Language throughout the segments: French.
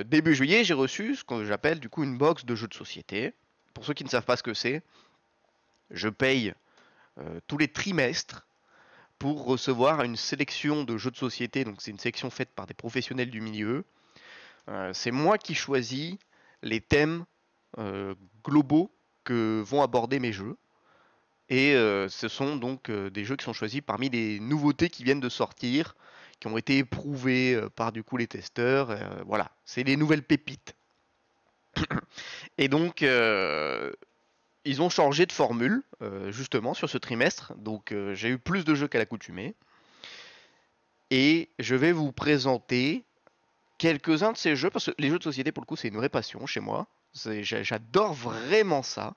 début juillet, j'ai reçu ce que j'appelle du coup une box de jeux de société. Pour ceux qui ne savent pas ce que c'est, je paye tous les trimestres pour recevoir une sélection de jeux de société. Donc c'est une sélection faite par des professionnels du milieu. C'est moi qui choisis les thèmes globaux que vont aborder mes jeux. Et ce sont donc des jeux qui sont choisis parmi les nouveautés qui viennent de sortir, qui ont été éprouvées par du coup les testeurs. Voilà, c'est les nouvelles pépites. Et donc ils ont changé de formule justement sur ce trimestre. Donc j'ai eu plus de jeux qu'à l'accoutumée. Et je vais vous présenter quelques-uns de ces jeux, parce que les jeux de société pour le coup c'est une vraie passion chez moi. J'adore vraiment ça.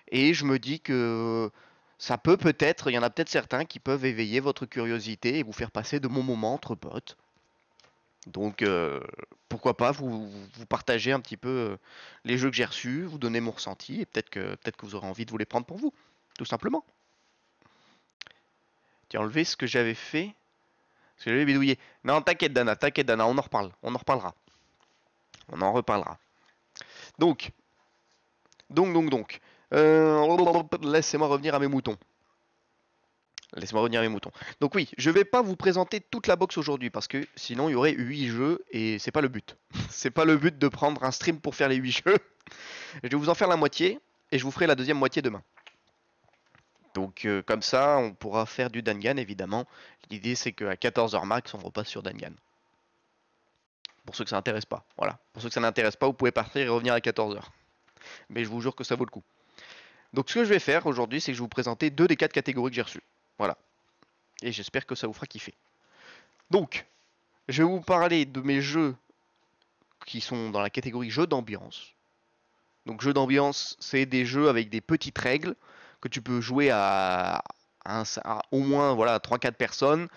Et je me dis que ça peut-être, il y en a peut-être certains qui peuvent éveiller votre curiosité et vous faire passer de bons moments entre potes. Donc pourquoi pas vous partager un petit peu les jeux que j'ai reçus, vous donner mon ressenti et peut-être que vous aurez envie de vous les prendre pour vous, tout simplement. Tiens, enlever ce que j'avais fait, ce que j'avais bidouillé. Non, t'inquiète Dana, on en reparlera. On en reparlera. Donc, donc. Laissez-moi revenir à mes moutons. Laissez-moi revenir à mes moutons. Donc oui, je vais pas vous présenter toute la box aujourd'hui parce que sinon il y aurait 8 jeux et c'est pas le but. C'est pas le but de prendre un stream pour faire les 8 jeux. Je vais vous en faire la moitié et je vous ferai la deuxième moitié demain. Donc comme ça, on pourra faire du Dangan évidemment. L'idée c'est qu'à 14h max, on repasse sur Dangan. Pour ceux que ça n'intéresse pas, voilà. Pour ceux que ça n'intéresse pas, vous pouvez partir et revenir à 14h. Mais je vous jure que ça vaut le coup. Donc ce que je vais faire aujourd'hui, c'est que je vais vous présenter 2 des 4 catégories que j'ai reçues. Voilà. Et j'espère que ça vous fera kiffer. Donc, je vais vous parler de mes jeux qui sont dans la catégorie jeux d'ambiance. Donc jeux d'ambiance, c'est des jeux avec des petites règles que tu peux jouer à au moins voilà, 3-4 personnes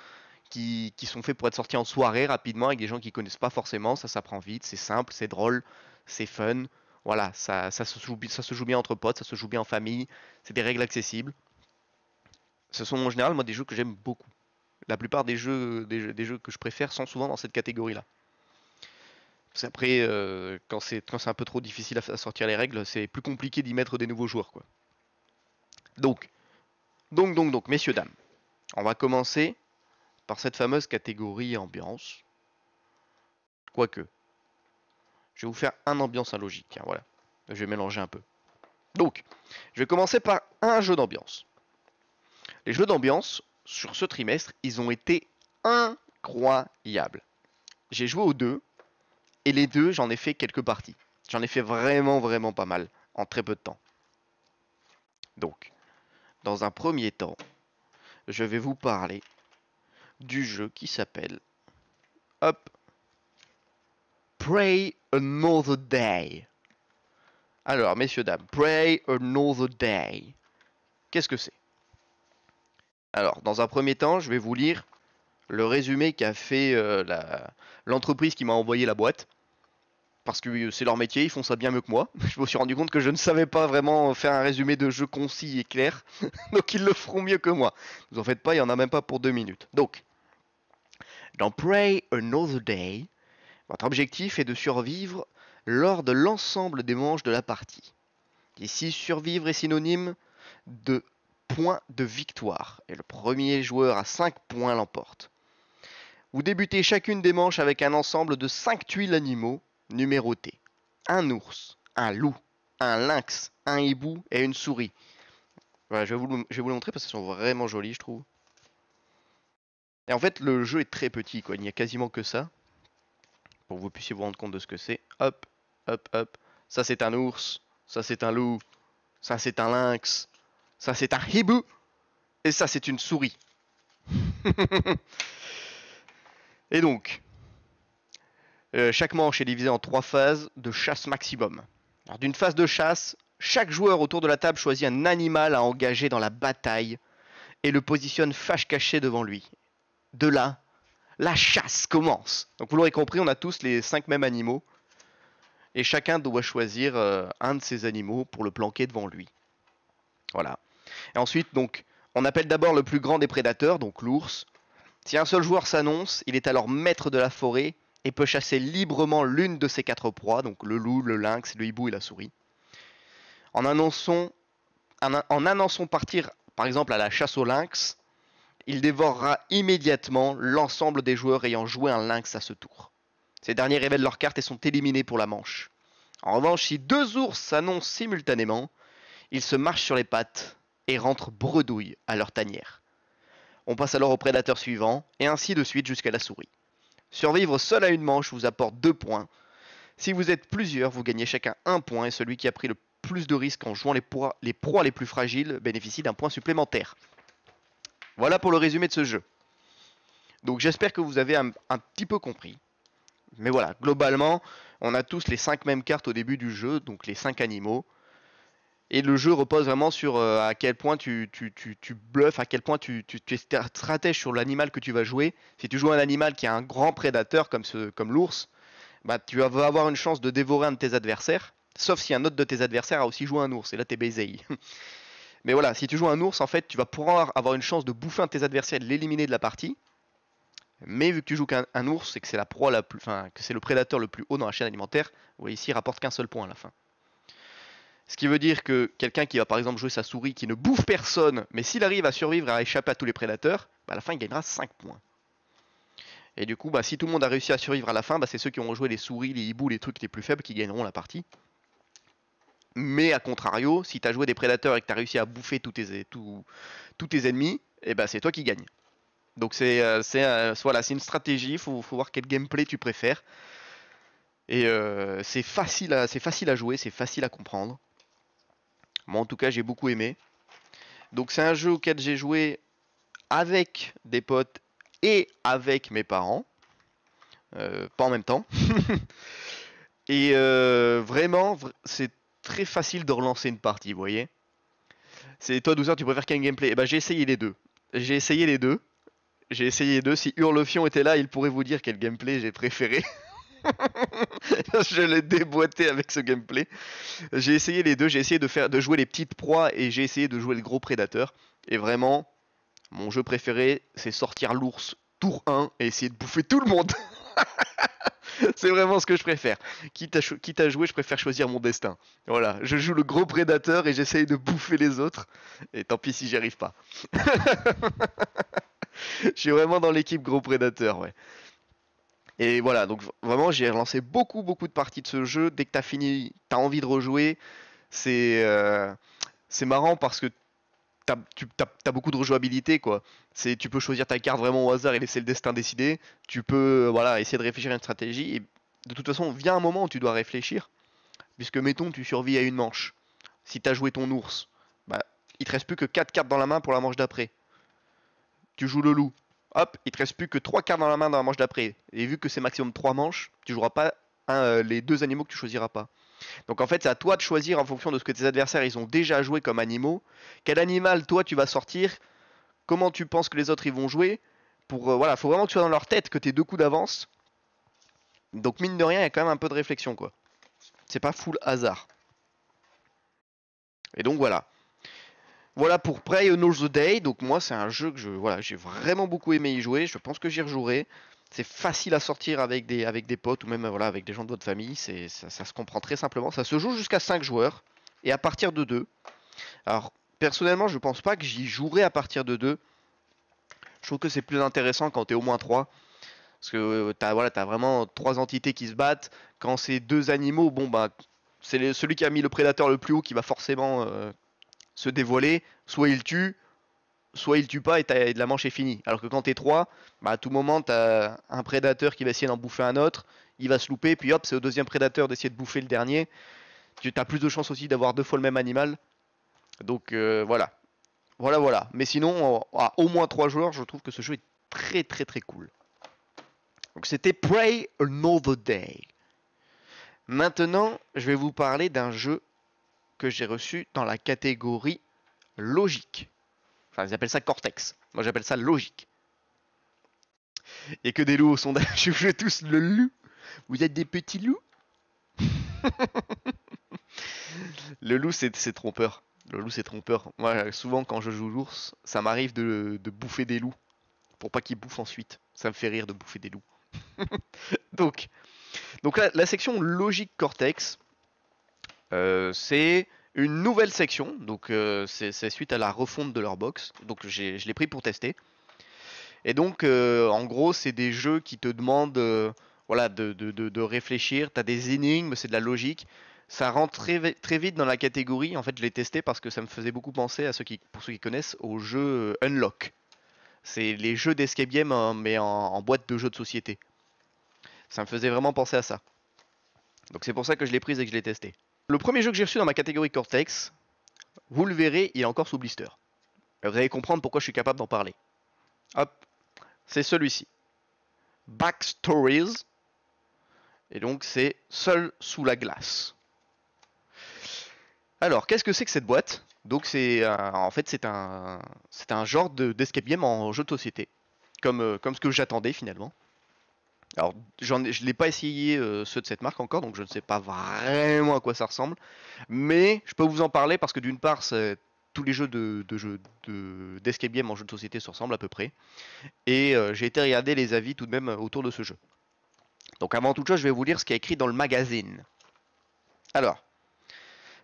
qui sont faits pour être sortis en soirée rapidement avec des gens qui connaissent pas forcément. Ça s'apprend vite, c'est simple, c'est drôle, c'est fun. Voilà, ça se joue bien entre potes, ça se joue bien en famille. C'est des règles accessibles. Ce sont en général moi des jeux que j'aime beaucoup. La plupart des jeux que je préfère sont souvent dans cette catégorie-là. Après, quand c'est un peu trop difficile à sortir les règles, c'est plus compliqué d'y mettre des nouveaux joueurs, quoi. Donc, messieurs, dames, on va commencer par cette fameuse catégorie ambiance. Quoique, je vais vous faire un ambiance, un logique. Hein, voilà, je vais mélanger un peu. Donc, je vais commencer par un jeu d'ambiance. Les jeux d'ambiance, sur ce trimestre, ils ont été incroyables. J'ai joué aux deux, et les deux, j'en ai fait quelques parties. J'en ai fait vraiment pas mal, en très peu de temps. Donc, dans un premier temps, je vais vous parler du jeu qui s'appelle hop, Pray Another Day. Alors, messieurs, dames, Pray Another Day. Qu'est-ce que c'est? Alors, dans un premier temps, je vais vous lire le résumé qu'a fait l'entreprise qui m'a envoyé la boîte. Parce que c'est leur métier, ils font ça bien mieux que moi. Je me suis rendu compte que je ne savais pas vraiment faire un résumé de jeu concis et clair. Donc ils le feront mieux que moi. Ne vous en faites pas, il n'y en a même pas pour 2 minutes. Donc, dans Pray Another Day, votre objectif est de survivre lors de l'ensemble des manches de la partie. Ici, survivre est synonyme de points de victoire. Et le premier joueur à 5 points l'emporte. Vous débutez chacune des manches avec un ensemble de 5 tuiles animaux numérotés. Un ours, un loup, un lynx, un hibou et une souris. Voilà, je vais vous les montrer parce qu'elles sont vraiment jolies, je trouve. Et en fait, le jeu est très petit, quoi. Il n'y a quasiment que ça. Pour que vous puissiez vous rendre compte de ce que c'est. Hop, hop, hop. Ça, c'est un ours. Ça, c'est un loup. Ça, c'est un lynx. Ça, c'est un hibou. Et ça, c'est une souris. Et donc, chaque manche est divisée en 3 phases de chasse maximum. Alors, d'une phase de chasse, chaque joueur autour de la table choisit un animal à engager dans la bataille et le positionne fâche caché devant lui. De là, la chasse commence. Donc vous l'aurez compris, on a tous les 5 mêmes animaux. Et chacun doit choisir un de ces animaux pour le planquer devant lui. Voilà. Et ensuite, donc, on appelle d'abord le plus grand des prédateurs, donc l'ours. Si un seul joueur s'annonce, il est alors maître de la forêt et peut chasser librement l'une de ses 4 proies, donc le loup, le lynx, le hibou et la souris. En annonçant partir, par exemple, à la chasse au lynx, il dévorera immédiatement l'ensemble des joueurs ayant joué un lynx à ce tour. Ces derniers révèlent leurs cartes et sont éliminés pour la manche. En revanche, si 2 ours s'annoncent simultanément, ils se marchent sur les pattes et rentrent bredouille à leur tanière. On passe alors au prédateur suivant, et ainsi de suite jusqu'à la souris. Survivre seul à une manche vous apporte 2 points. Si vous êtes plusieurs, vous gagnez chacun 1 point, et celui qui a pris le plus de risques en jouant les proies les plus fragiles bénéficie d'un point supplémentaire. Voilà pour le résumé de ce jeu. Donc j'espère que vous avez un petit peu compris. Mais voilà, globalement, on a tous les 5 mêmes cartes au début du jeu, donc les 5 animaux. Et le jeu repose vraiment sur à quel point tu bluffes, à quel point tu es stratège sur l'animal que tu vas jouer. Si tu joues un animal qui a un grand prédateur comme l'ours, bah, tu vas avoir une chance de dévorer un de tes adversaires. Sauf si un autre de tes adversaires a aussi joué un ours, et là t'es baisé. Mais voilà, si tu joues un ours, en fait, tu vas pouvoir avoir une chance de bouffer un de tes adversaires et de l'éliminer de la partie. Mais vu que tu joues qu'un ours et que c'est la proie la plus, enfin, que c'est le prédateur le plus haut dans la chaîne alimentaire, vous voyez ici, il rapporte qu'un seul point à la fin. Ce qui veut dire que quelqu'un qui va par exemple jouer sa souris qui ne bouffe personne, mais s'il arrive à survivre et à échapper à tous les prédateurs, bah à la fin il gagnera 5 points. Et du coup, bah, si tout le monde a réussi à survivre à la fin, bah, c'est ceux qui ont joué les souris, les hiboux, les trucs les plus faibles qui gagneront la partie. Mais à contrario, si tu as joué des prédateurs et que tu as réussi à bouffer tous tes ennemis, et bah, c'est toi qui gagnes. Donc voilà, c'est une stratégie, il faut voir quel gameplay tu préfères. Et c'est facile à jouer, c'est facile à comprendre. Moi en tout cas j'ai beaucoup aimé. Donc c'est un jeu auquel j'ai joué avec des potes et avec mes parents. Pas en même temps. Et vraiment, c'est très facile de relancer une partie, vous voyez. C'est toi, 12 heures, tu préfères quel gameplay? Et bah j'ai essayé les deux. J'ai essayé les deux. J'ai essayé les deux. Si Hurlefion était là, il pourrait vous dire quel gameplay j'ai préféré. Je l'ai déboîté avec ce gameplay. J'ai essayé les deux. J'ai essayé de jouer les petites proies et j'ai essayé de jouer le gros prédateur. Et vraiment, mon jeu préféré, c'est sortir l'ours tour 1 et essayer de bouffer tout le monde. C'est vraiment ce que je préfère. Quitte à jouer, je préfère choisir mon destin. Voilà, je joue le gros prédateur et j'essaye de bouffer les autres. Et tant pis si j'y arrive pas. Je suis vraiment dans l'équipe gros prédateur, ouais. Et voilà, donc vraiment j'ai relancé beaucoup de parties de ce jeu. Dès que t'as fini, t'as envie de rejouer. C'est marrant parce que t'as beaucoup de rejouabilité, quoi. Tu peux choisir ta carte vraiment au hasard et laisser le destin décider. Tu peux voilà, essayer de réfléchir à une stratégie. Et de toute façon, vient un moment où tu dois réfléchir. Puisque mettons tu survis à une manche. Si t'as joué ton ours, bah il te reste plus que 4 cartes dans la main pour la manche d'après. Tu joues le loup. Hop, il te reste plus que 3 cartes dans la main dans la manche d'après. Et vu que c'est maximum 3 manches, tu joueras pas les 2 animaux que tu choisiras pas. Donc en fait, c'est à toi de choisir en fonction de ce que tes adversaires ils ont déjà joué comme animaux. Quel animal toi tu vas sortir? Comment tu penses que les autres ils vont jouer? Pour voilà, faut vraiment que tu sois dans leur tête, que tu aies 2 coups d'avance. Donc mine de rien, il y a quand même un peu de réflexion, quoi. C'est pas full hasard. Et donc voilà. Voilà pour Prey Another Day. Donc moi c'est un jeu que voilà, j'ai vraiment beaucoup aimé y jouer. Je pense que j'y rejouerai. C'est facile à sortir avec des potes ou même voilà, avec des gens de votre famille. Ça se comprend très simplement. Ça se joue jusqu'à 5 joueurs et à partir de 2. Alors personnellement je pense pas que j'y jouerai à partir de 2. Je trouve que c'est plus intéressant quand t'es au moins 3. Parce que t'as vraiment 3 entités qui se battent. Quand c'est 2 animaux, bon bah c'est celui qui a mis le prédateur le plus haut qui va forcément se dévoiler. Soit il tue pas et la manche est finie. Alors que quand t'es 3, bah à tout moment t'as un prédateur qui va essayer d'en bouffer un autre. Il va se louper, puis hop, c'est au deuxième prédateur d'essayer de bouffer le dernier. Tu as plus de chances aussi d'avoir 2 fois le même animal. Donc voilà. Voilà. Mais sinon, à au moins 3 joueurs, je trouve que ce jeu est très cool. Donc c'était Prey Another Day. Maintenant, je vais vous parler d'un jeu que j'ai reçu dans la catégorie logique. Enfin, ils appellent ça Cortex. Moi, j'appelle ça logique. Et que des loups au sondage. Je jouez tous le loup. Vous êtes des petits loups? Le loup, c'est trompeur. Le loup, c'est trompeur. Moi, souvent, quand je joue l'ours, ça m'arrive de bouffer des loups. Pour pas qu'ils bouffent ensuite. Ça me fait rire de bouffer des loups. Donc, donc la section logique cortex, c'est une nouvelle section. Donc c'est suite à la refonte de leur box. Donc je l'ai pris pour tester. Et donc en gros c'est des jeux qui te demandent voilà, de réfléchir. T'as des énigmes, c'est de la logique. Ça rentre très vite dans la catégorie. En fait je l'ai testé parce que ça me faisait beaucoup penser à pour ceux qui connaissent, au jeu Unlock. C'est les jeux d'escape game hein, mais en boîte de jeux de société. Ça me faisait vraiment penser à ça. Donc c'est pour ça que je l'ai prise et que je l'ai testé. Le premier jeu que j'ai reçu dans ma catégorie Cortex, vous le verrez, il est encore sous blister. Vous allez comprendre pourquoi je suis capable d'en parler. Hop, c'est celui-ci. Backstories. Et donc c'est Seul sous la glace. Alors, qu'est-ce que c'est que cette boîte? Donc c'est en fait c'est un genre d'escape game en jeu de société. Comme ce que j'attendais finalement. Alors, je ne l'ai pas essayé ceux de cette marque encore, donc je ne sais pas vraiment à quoi ça ressemble. Mais je peux vous en parler parce que d'une part, tous les jeux d'escape game en jeu de société se ressemblent à peu près. Et j'ai été regarder les avis tout de même autour de ce jeu. Donc avant toute chose, je vais vous lire ce qui est écrit dans le magazine. Alors,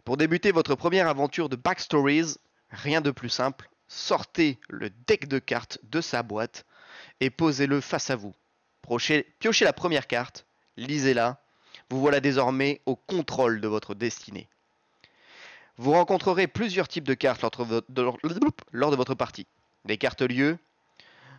pour débuter votre première aventure de Backstories, rien de plus simple, sortez le deck de cartes de sa boîte et posez-le face à vous. Piochez la première carte, lisez-la, vous voilà désormais au contrôle de votre destinée. Vous rencontrerez plusieurs types de cartes lors de votre partie. Des cartes lieux,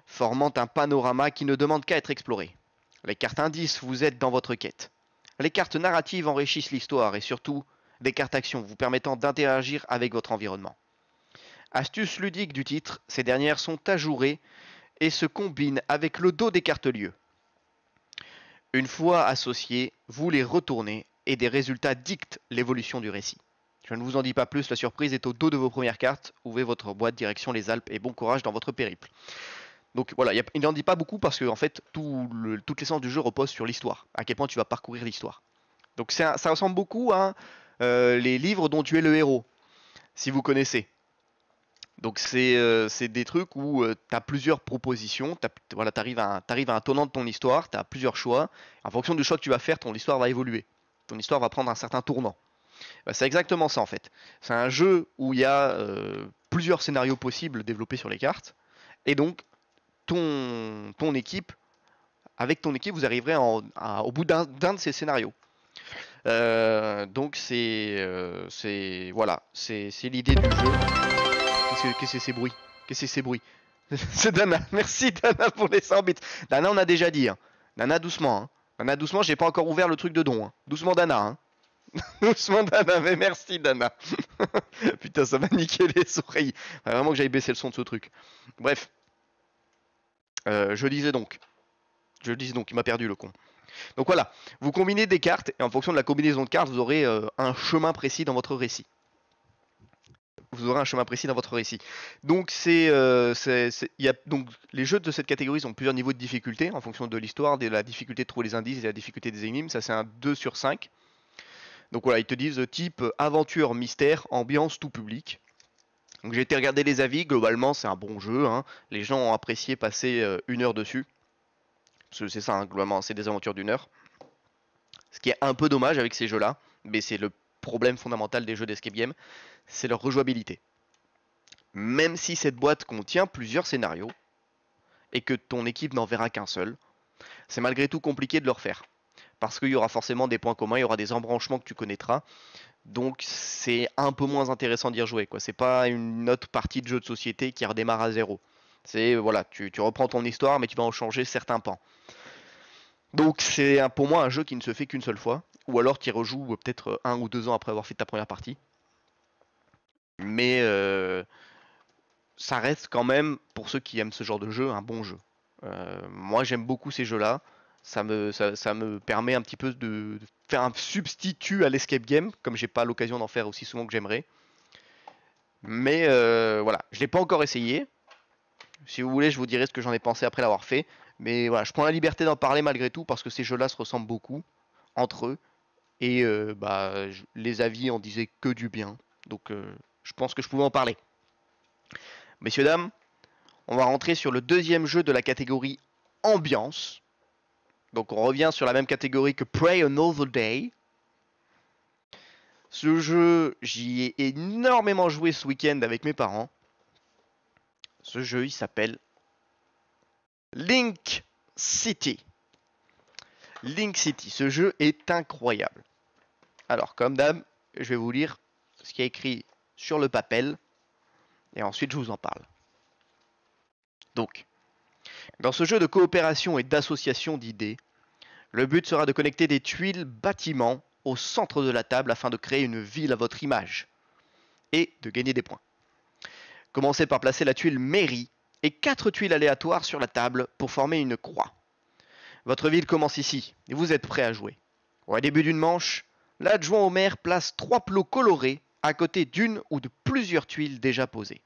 formant un panorama qui ne demande qu'à être exploré. Les cartes indices vous aident dans votre quête. Les cartes narratives enrichissent l'histoire et surtout, des cartes actions vous permettant d'interagir avec votre environnement. Astuce ludique du titre, ces dernières sont ajourées et se combinent avec le dos des cartes lieux. Une fois associés, vous les retournez et des résultats dictent l'évolution du récit. Je ne vous en dis pas plus, la surprise est au dos de vos premières cartes. Ouvrez votre boîte direction les Alpes et bon courage dans votre périple. Donc voilà, il n'en dit pas beaucoup parce que en fait toute l'essence du jeu repose sur l'histoire, à quel point tu vas parcourir l'histoire. Donc ça ressemble beaucoup à les livres dont tu es le héros, si vous connaissez. Donc c'est des trucs où tu as plusieurs propositions, voilà, t'arrives à un tournant de ton histoire, tu as plusieurs choix. En fonction du choix que tu vas faire, ton histoire va évoluer. Ton histoire va prendre un certain tournant. Bah, c'est exactement ça en fait. C'est un jeu où il y a plusieurs scénarios possibles développés sur les cartes. Et donc ton équipe, avec ton équipe, vous arriverez au bout d'un de ces scénarios. Donc voilà, c'est l'idée du jeu. Qu'est-ce que c'est ces bruits? Qu'est-ce que c'est ces bruits? C'est Dana. Merci Dana pour les 100 bits. Dana, on a déjà dit. Hein. Dana, doucement. Hein. Dana, doucement, j'ai pas encore ouvert le truc de don. Hein. Doucement Dana. Hein. Doucement Dana, mais merci Dana. Putain, ça m'a niqué les oreilles. Vraiment que j'aille baisser le son de ce truc. Bref. Je disais donc, il m'a perdu le con. Donc voilà, vous combinez des cartes et en fonction de la combinaison de cartes, vous aurez un chemin précis dans votre récit. Donc donc les jeux de cette catégorie ont plusieurs niveaux de difficulté en fonction de l'histoire, de la difficulté de trouver les indices et de la difficulté des énigmes. Ça c'est un 2 sur 5. Donc voilà, ils te disent type aventure, mystère, ambiance, tout public. Donc j'ai été regarder les avis, globalement c'est un bon jeu, hein. Les gens ont apprécié passer 1 heure dessus. C'est ça, hein, globalement, c'est des aventures d'1 heure. Ce qui est un peu dommage avec ces jeux-là, mais c'est le problème fondamental des jeux d'escape game, c'est leur rejouabilité. Même si cette boîte contient plusieurs scénarios, et que ton équipe n'en verra qu'un seul, c'est malgré tout compliqué de le refaire. Parce qu'il y aura forcément des points communs, il y aura des embranchements que tu connaîtras, donc c'est un peu moins intéressant d'y rejouer, quoi. C'est pas une autre partie de jeu de société qui redémarre à zéro. C'est voilà, tu reprends ton histoire, mais tu vas en changer certains pans. Donc c'est pour moi un jeu qui ne se fait qu'une seule fois, ou alors tu y rejoues peut-être 1 ou 2 ans après avoir fait ta première partie. Mais ça reste quand même, pour ceux qui aiment ce genre de jeu, un bon jeu. Moi j'aime beaucoup ces jeux-là. Ça me permet un petit peu de faire un substitut à l'escape game, comme j'ai pas l'occasion d'en faire aussi souvent que j'aimerais. Mais voilà, je l'ai pas encore essayé. Si vous voulez, je vous dirai ce que j'en ai pensé après l'avoir fait. Mais voilà, je prends la liberté d'en parler malgré tout parce que ces jeux-là se ressemblent beaucoup entre eux. Et les avis en disaient que du bien. Donc je pense que je pouvais en parler. Messieurs, dames, on va rentrer sur le deuxième jeu de la catégorie ambiance. Donc on revient sur la même catégorie que Pray Another Day. Ce jeu, j'y ai énormément joué ce week-end avec mes parents. Ce jeu, il s'appelle Link City. Link City, ce jeu est incroyable. Alors, comme d'hab, je vais vous lire ce qui est écrit sur le papel. Et ensuite, je vous en parle. Donc, dans ce jeu de coopération et d'association d'idées, le but sera de connecter des tuiles bâtiments au centre de la table afin de créer une ville à votre image et de gagner des points. Commencez par placer la tuile mairie et 4 tuiles aléatoires sur la table pour former une croix. Votre ville commence ici et vous êtes prêt à jouer. Au début d'une manche, l'adjoint au maire place 3 plots colorés à côté d'une ou de plusieurs tuiles déjà posées.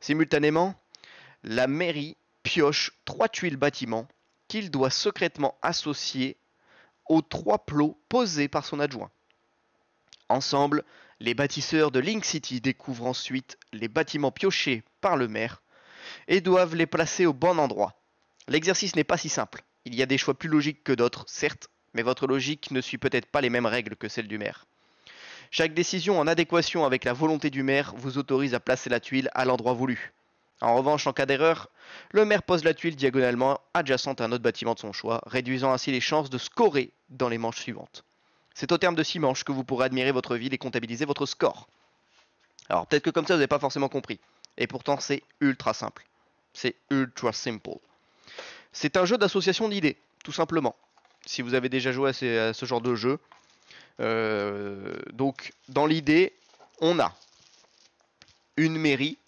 Simultanément, la mairie pioche 3 tuiles bâtiments qu'il doit secrètement associer aux 3 plots posés par son adjoint. Ensemble, les bâtisseurs de Link City découvrent ensuite les bâtiments piochés par le maire et doivent les placer au bon endroit. L'exercice n'est pas si simple. Il y a des choix plus logiques que d'autres, certes, mais votre logique ne suit peut-être pas les mêmes règles que celle du maire. Chaque décision en adéquation avec la volonté du maire vous autorise à placer la tuile à l'endroit voulu. En revanche, en cas d'erreur, le maire pose la tuile diagonalement adjacente à un autre bâtiment de son choix, réduisant ainsi les chances de scorer dans les manches suivantes. C'est au terme de 6 manches que vous pourrez admirer votre ville et comptabiliser votre score. Alors peut-être que comme ça vous n'avez pas forcément compris. Et pourtant c'est ultra simple. C'est ultra simple. C'est un jeu d'association d'idées, tout simplement. Si vous avez déjà joué à ce genre de jeu. Donc dans l'idée, on a une mairie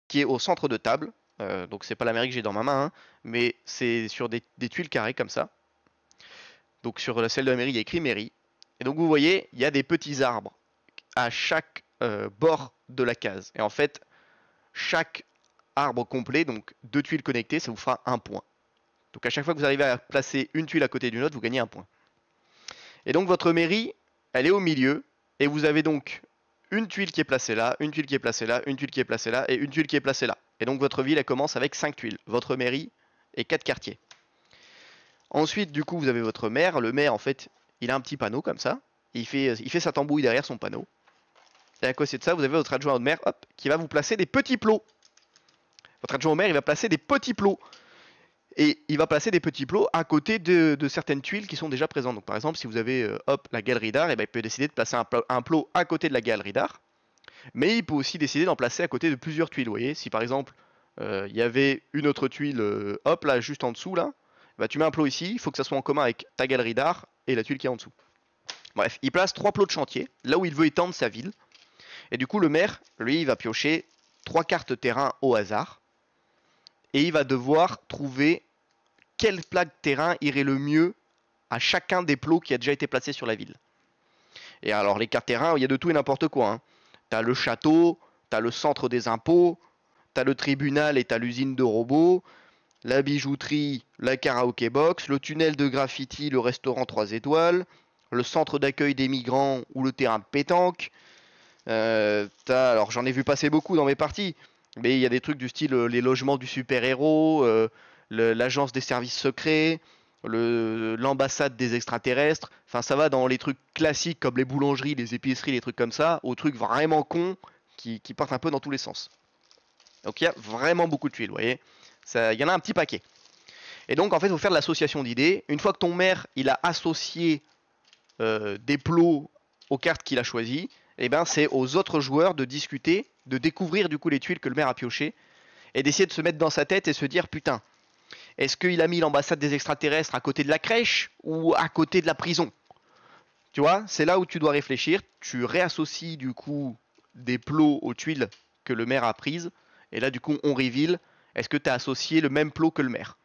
qui est au centre de table. Donc c'est pas la mairie que j'ai dans ma main, hein, mais c'est sur des tuiles carrées comme ça. Donc sur celle de la mairie, il y a écrit mairie. Et donc vous voyez, il y a des petits arbres à chaque bord de la case. Et en fait, chaque arbre complet, donc 2 tuiles connectées, ça vous fera 1 point. Donc à chaque fois que vous arrivez à placer une tuile à côté d'une autre, vous gagnez 1 point. Et donc votre mairie, elle est au milieu, et vous avez donc une tuile qui est placée là, une tuile qui est placée là, une tuile qui est placée là, et une tuile qui est placée là. Et donc votre ville, elle commence avec 5 tuiles. Votre mairie et 4 quartiers. Ensuite, du coup, vous avez votre maire. Le maire, en fait, il a un petit panneau comme ça. Il fait sa tambouille derrière son panneau. Et à côté de ça, vous avez votre adjoint au maire, hop, qui va vous placer des petits plots. Votre adjoint au maire, il va placer des petits plots. Et il va placer des petits plots à côté de certaines tuiles qui sont déjà présentes. Donc par exemple, si vous avez hop, la galerie d'art, et ben, il peut décider de placer un plot à côté de la galerie d'art. Mais il peut aussi décider d'en placer à côté de plusieurs tuiles. Vous voyez, si par exemple, il y avait une autre tuile, hop, là, juste en dessous, là, bah, tu mets un plot ici, il faut que ça soit en commun avec ta galerie d'art et la tuile qui est en dessous. Bref, il place 3 plots de chantier, là où il veut étendre sa ville. Et du coup, le maire, lui, il va piocher 3 cartes terrain au hasard. Et il va devoir trouver quelle plaque terrain irait le mieux à chacun des plots qui a déjà été placé sur la ville. Et alors, les cartes terrain, il y a de tout et n'importe quoi. Hein. T'as le château, t'as le centre des impôts, t'as le tribunal et t'as l'usine de robots, la bijouterie, la karaoké box, le tunnel de graffiti, le restaurant 3 étoiles, le centre d'accueil des migrants ou le terrain de pétanque. Alors j'en ai vu passer beaucoup dans mes parties, mais il y a des trucs du style les logements du super-héros, l'agence des services secrets, l'ambassade des extraterrestres. Enfin ça va dans les trucs classiques comme les boulangeries, les épiceries, les trucs comme ça, aux trucs vraiment cons qui partent un peu dans tous les sens. Donc il y a vraiment beaucoup de tuiles, vous voyez. Il y en a un petit paquet. Et donc en fait il faut faire de l'association d'idées. Une fois que ton maire il a associé des plots aux cartes qu'il a choisies, et ben c'est aux autres joueurs de discuter, de découvrir du coup les tuiles que le maire a piochées, et d'essayer de se mettre dans sa tête et se dire putain, est-ce qu'il a mis l'ambassade des extraterrestres à côté de la crèche ou à côté de la prison? Tu vois, c'est là où tu dois réfléchir. Tu réassocies du coup des plots aux tuiles que le maire a prises, et là du coup on reveal, est-ce que tu as associé le même plot que le maire?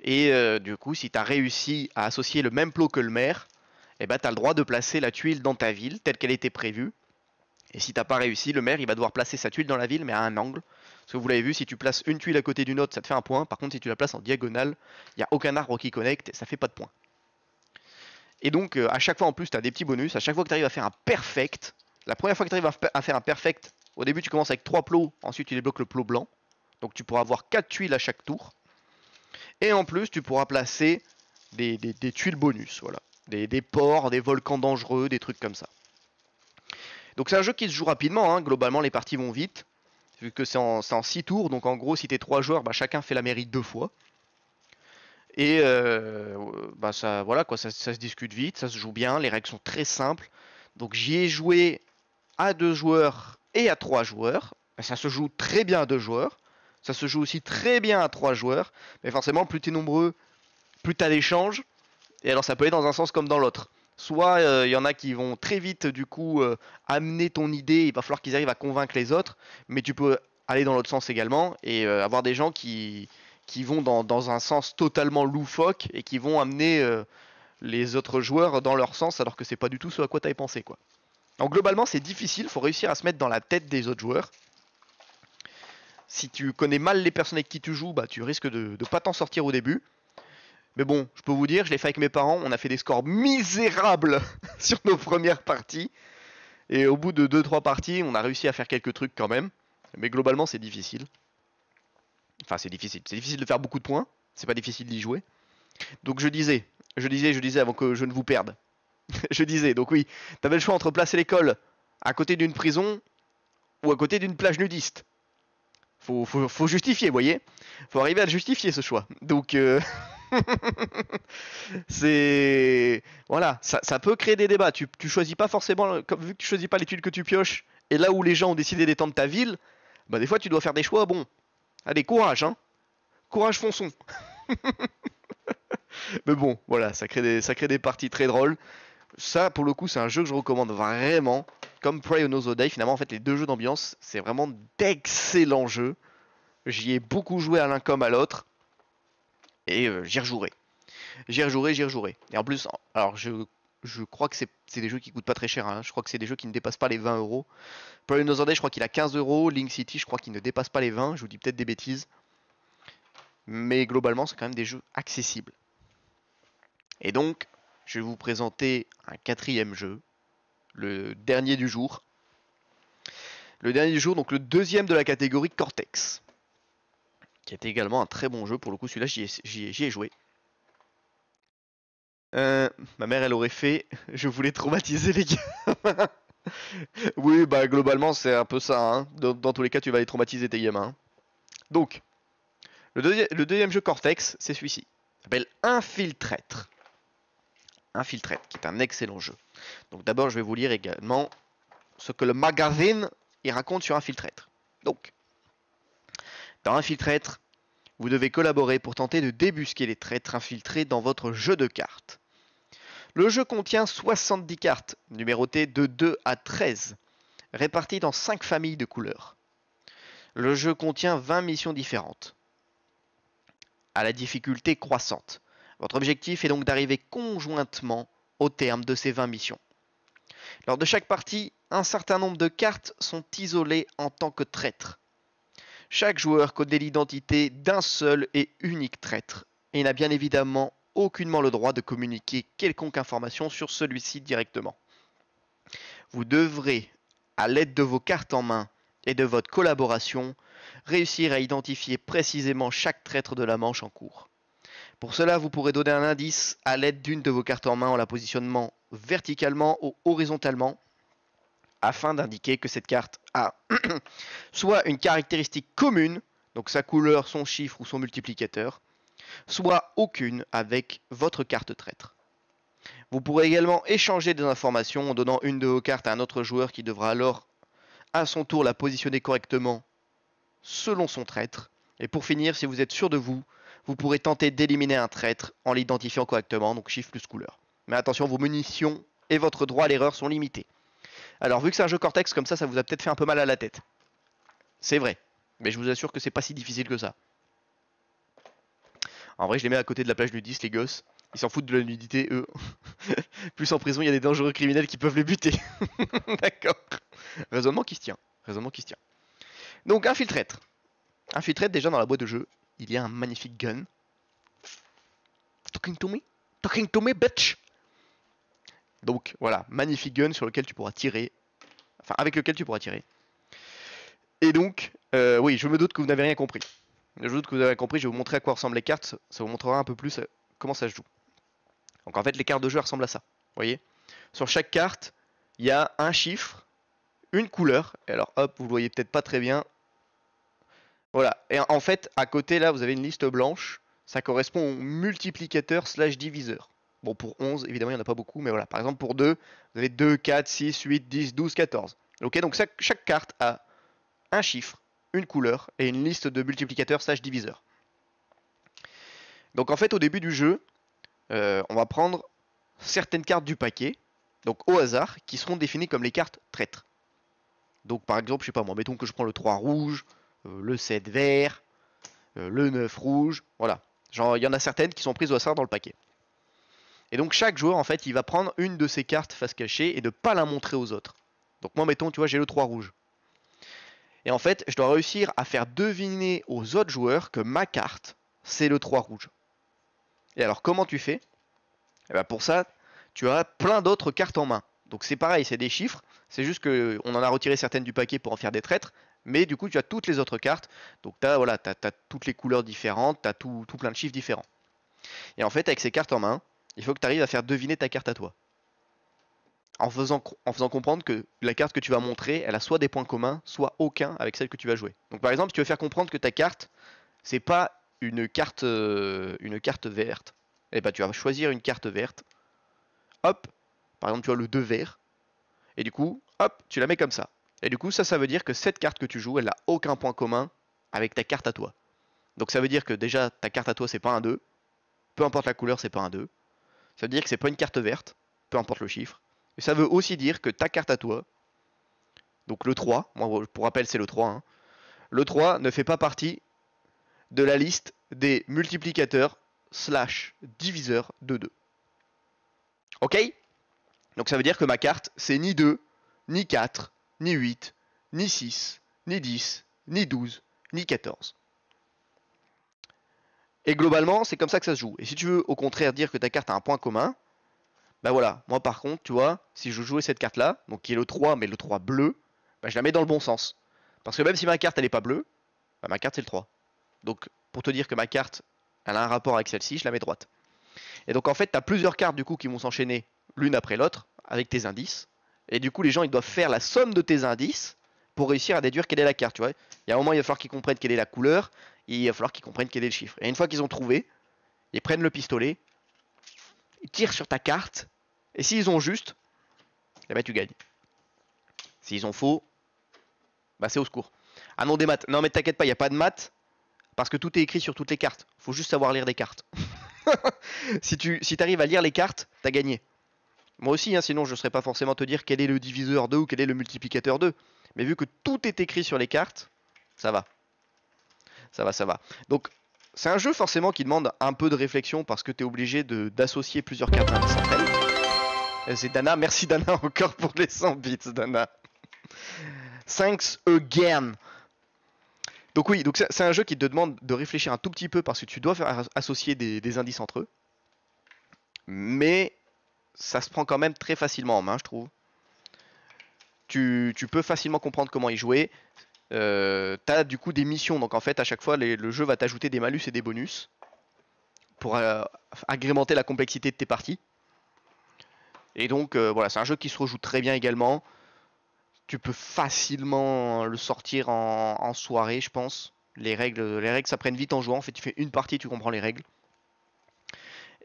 Et du coup si tu as réussi à associer le même plot que le maire, eh ben, tu as le droit de placer la tuile dans ta ville telle qu'elle était prévue. Et si t'as pas réussi, le maire il va devoir placer sa tuile dans la ville mais à un angle. Parce que vous l'avez vu, si tu places une tuile à côté d'une autre, ça te fait 1 point. Par contre, si tu la places en diagonale, il n'y a aucun arbre qui connecte et ça fait pas de point. Et donc, à chaque fois en plus, tu as des petits bonus. À chaque fois que tu arrives à faire un perfect, la première fois que tu arrives à faire un perfect, au début tu commences avec 3 plots, ensuite tu débloques le plot blanc. Donc tu pourras avoir 4 tuiles à chaque tour. Et en plus, tu pourras placer des tuiles bonus, voilà. Des ports, des volcans dangereux, des trucs comme ça. Donc c'est un jeu qui se joue rapidement, hein. Globalement les parties vont vite, vu que c'est en 6 tours, donc en gros si t'es 3 joueurs, bah, chacun fait la mairie 2 fois. Et bah ça, voilà quoi, ça se discute vite, ça se joue bien, les règles sont très simples. Donc j'y ai joué à 2 joueurs et à 3 joueurs. Ça se joue très bien à 2 joueurs. Ça se joue aussi très bien à 3 joueurs. Mais forcément, plus t'es nombreux, plus t'as d'échanges. Et alors ça peut aller dans un sens comme dans l'autre. Soit il y en a qui vont très vite du coup amener ton idée, il va falloir qu'ils arrivent à convaincre les autres, mais tu peux aller dans l'autre sens également et avoir des gens qui vont dans un sens totalement loufoque et qui vont amener les autres joueurs dans leur sens alors que c'est pas du tout ce à quoi t'avais pensé quoi. Donc globalement c'est difficile, faut réussir à se mettre dans la tête des autres joueurs. Si tu connais mal les personnes avec qui tu joues, bah tu risques de pas t'en sortir au début. Mais bon, je peux vous dire, je l'ai fait avec mes parents, on a fait des scores misérables sur nos premières parties. Et au bout de 2-3 parties, on a réussi à faire quelques trucs quand même. Mais globalement, c'est difficile. Enfin, c'est difficile. C'est difficile de faire beaucoup de points. C'est pas difficile d'y jouer. Donc je disais avant que je ne vous perde. Je disais, donc oui, t'avais le choix entre placer l'école à côté d'une prison ou à côté d'une plage nudiste. Faut justifier, vous voyez. Faut arriver à le justifier ce choix. Donc c'est voilà, ça peut créer des débats. Tu choisis pas forcément, comme vu que tu choisis pas les tuiles que tu pioches, et là où les gens ont décidé d'étendre ta ville, bah des fois tu dois faire des choix. Bon, allez courage, hein, courage fonçons. Mais bon, voilà, ça crée des parties très drôles. Ça, pour le coup, c'est un jeu que je recommande vraiment. Comme Prey Another Day, finalement, en fait, les deux jeux d'ambiance, c'est vraiment d'excellents jeux. J'y ai beaucoup joué à l'un comme à l'autre, et j'y rejouerai. J'y rejouerai. Et en plus, alors je crois que c'est des jeux qui coûtent pas très cher. Hein. Je crois que c'est des jeux qui ne dépassent pas les 20 euros. Prey Another Day, je crois qu'il a 15 euros. Link City, je crois qu'il ne dépasse pas les 20. Je vous dis peut-être des bêtises. Mais globalement, c'est quand même des jeux accessibles. Et donc, je vais vous présenter un quatrième jeu. Le dernier du jour. Le dernier du jour, donc le deuxième de la catégorie Cortex. Qui était également un très bon jeu. Pour le coup, celui-là, j'y ai joué. Ma mère, elle aurait fait. Je voulais traumatiser les gamins. Oui, bah globalement, c'est un peu ça. Hein. Dans tous les cas, tu vas les traumatiser tes gamins. Hein. Donc, le deuxième jeu Cortex, c'est celui-ci. Il s'appelle Infiltrator. Infiltrator, qui est un excellent jeu. Donc d'abord, je vais vous lire également ce que le magazine il raconte sur Infiltrator. Donc, dans Infiltrator, vous devez collaborer pour tenter de débusquer les traîtres infiltrés dans votre jeu de cartes. Le jeu contient 70 cartes, numérotées de 2 à 13, réparties dans 5 familles de couleurs. Le jeu contient 20 missions différentes, à la difficulté croissante. Votre objectif est donc d'arriver conjointement au terme de ces 20 missions. Lors de chaque partie, un certain nombre de cartes sont isolées en tant que traîtres. Chaque joueur connaît l'identité d'un seul et unique traître, et n'a bien évidemment aucunement le droit de communiquer quelconque information sur celui-ci directement. Vous devrez, à l'aide de vos cartes en main et de votre collaboration, réussir à identifier précisément chaque traître de la manche en cours. Pour cela, vous pourrez donner un indice à l'aide d'une de vos cartes en main en la positionnant verticalement ou horizontalement, afin d'indiquer que cette carte a soit une caractéristique commune, donc sa couleur, son chiffre ou son multiplicateur, soit aucune avec votre carte traître. Vous pourrez également échanger des informations en donnant une de vos cartes à un autre joueur qui devra alors à son tour la positionner correctement selon son traître. Et pour finir, si vous êtes sûr de vous, vous pourrez tenter d'éliminer un traître en l'identifiant correctement, donc chiffre plus couleur. Mais attention, vos munitions et votre droit à l'erreur sont limités. Alors vu que c'est un jeu Cortex comme ça vous a peut-être fait un peu mal à la tête. C'est vrai, mais je vous assure que c'est pas si difficile que ça. En vrai, je les mets à côté de la plage nudiste, les gosses. Ils s'en foutent de la nudité, eux. Plus en prison, il y a des dangereux criminels qui peuvent les buter. D'accord. Raisonnement qui se tient. Raisonnement qui se tient. Donc, Infiltrator. Infiltrator, déjà dans la boîte de jeu, il y a un magnifique gun. Talking to me? Talking to me, bitch! Donc, voilà, magnifique gun sur lequel tu pourras tirer. Enfin, avec lequel tu pourras tirer. Et donc, oui, je me doute que vous n'avez rien compris. Je doute que vous avez compris, je vais vous montrer à quoi ressemblent les cartes, ça vous montrera un peu plus comment ça se joue. Donc en fait, les cartes de jeu ressemblent à ça. Vous voyez? Sur chaque carte, il y a un chiffre, une couleur. Et alors hop, vous le voyez peut-être pas très bien. Voilà. Et en fait, à côté là, vous avez une liste blanche. Ça correspond au multiplicateur slash diviseur. Bon, pour 11, évidemment, il n'y en a pas beaucoup, mais voilà. Par exemple, pour 2, vous avez 2, 4, 6, 8, 10, 12, 14. Ok, donc chaque carte a un chiffre, une couleur et une liste de multiplicateurs slash diviseurs. Donc en fait, au début du jeu, on va prendre certaines cartes du paquet, donc au hasard, qui seront définies comme les cartes traîtres. Donc par exemple, je sais pas moi, mettons que je prends le 3 rouge, le 7 vert, le 9 rouge, voilà. Genre, il y en a certaines qui sont prises au hasard dans le paquet. Et donc chaque joueur, en fait, il va prendre une de ces cartes face cachée et ne pas la montrer aux autres. Donc moi, mettons, tu vois, j'ai le 3 rouge. Et en fait, je dois réussir à faire deviner aux autres joueurs que ma carte, c'est le 3 rouge. Et alors, comment tu fais? Et ben pour ça, tu as plein d'autres cartes en main. Donc c'est pareil, c'est des chiffres. C'est juste qu'on en a retiré certaines du paquet pour en faire des traîtres. Mais du coup, tu as toutes les autres cartes. Donc tu as, voilà, t'as toutes les couleurs différentes, tu as tout plein de chiffres différents. Et en fait, avec ces cartes en main, il faut que tu arrives à faire deviner ta carte à toi. En faisant comprendre que la carte que tu vas montrer, elle a soit des points communs, soit aucun avec celle que tu vas jouer. Donc par exemple, si tu veux faire comprendre que ta carte, c'est pas une carte verte, et bah tu vas choisir une carte verte. Hop, par exemple, tu as le 2 vert. Et du coup, hop, tu la mets comme ça. Et du coup, ça veut dire que cette carte que tu joues, elle n'a aucun point commun avec ta carte à toi. Donc ça veut dire que déjà, ta carte à toi, c'est pas un 2. Peu importe la couleur, c'est pas un 2. Ça veut dire que c'est pas une carte verte, peu importe le chiffre. Et ça veut aussi dire que ta carte à toi, donc le 3, moi pour rappel c'est le 3, hein, le 3 ne fait pas partie de la liste des multiplicateurs slash diviseurs de 2. Ok? Donc ça veut dire que ma carte, c'est ni 2, ni 4, ni 8, ni 6, ni 10, ni 12, ni 14. Et globalement, c'est comme ça que ça se joue. Et si tu veux au contraire dire que ta carte a un point commun, bah voilà, moi par contre, tu vois, si je jouais cette carte-là, donc qui est le 3, mais le 3 bleu, bah je la mets dans le bon sens. Parce que même si ma carte elle est pas bleue, bah ma carte c'est le 3. Donc pour te dire que ma carte, elle a un rapport avec celle-ci, je la mets droite. Et donc en fait, tu as plusieurs cartes du coup qui vont s'enchaîner l'une après l'autre avec tes indices. Et du coup, les gens ils doivent faire la somme de tes indices pour réussir à déduire quelle est la carte. Tu vois, il y a un moment, il va falloir qu'ils comprennent quelle est la couleur, et il va falloir qu'ils comprennent quel est le chiffre. Et une fois qu'ils ont trouvé, ils prennent le pistolet, ils tirent sur ta carte, et s'ils ont juste, eh ben, tu gagnes. S'ils ont faux, bah c'est au secours. Ah non, des maths. Non mais t'inquiète pas, il n'y a pas de maths, parce que tout est écrit sur toutes les cartes. Faut juste savoir lire des cartes. Si t'arrives à lire les cartes, t'as gagné. Moi aussi, hein, sinon je ne saurais pas forcément te dire quel est le diviseur 2 ou quel est le multiplicateur 2. Mais vu que tout est écrit sur les cartes, ça va. Ça va, ça va. Donc, c'est un jeu forcément qui demande un peu de réflexion parce que tu es obligé d'associer plusieurs cartes indices entre elles. C'est Dana, merci Dana encore pour les 100 bits, Dana. Thanks again. Donc oui, donc c'est un jeu qui te demande de réfléchir un tout petit peu parce que tu dois faire associer des indices entre eux. Mais ça se prend quand même très facilement en main, je trouve. Tu peux facilement comprendre comment y jouer. T'as du coup des missions, donc en fait à chaque fois le jeu va t'ajouter des malus et des bonus pour agrémenter la complexité de tes parties. Et donc voilà, c'est un jeu qui se rejoue très bien également. Tu peux facilement le sortir en soirée, je pense. Les règles ça prenne vite en jouant. En fait, tu fais une partie, tu comprends les règles.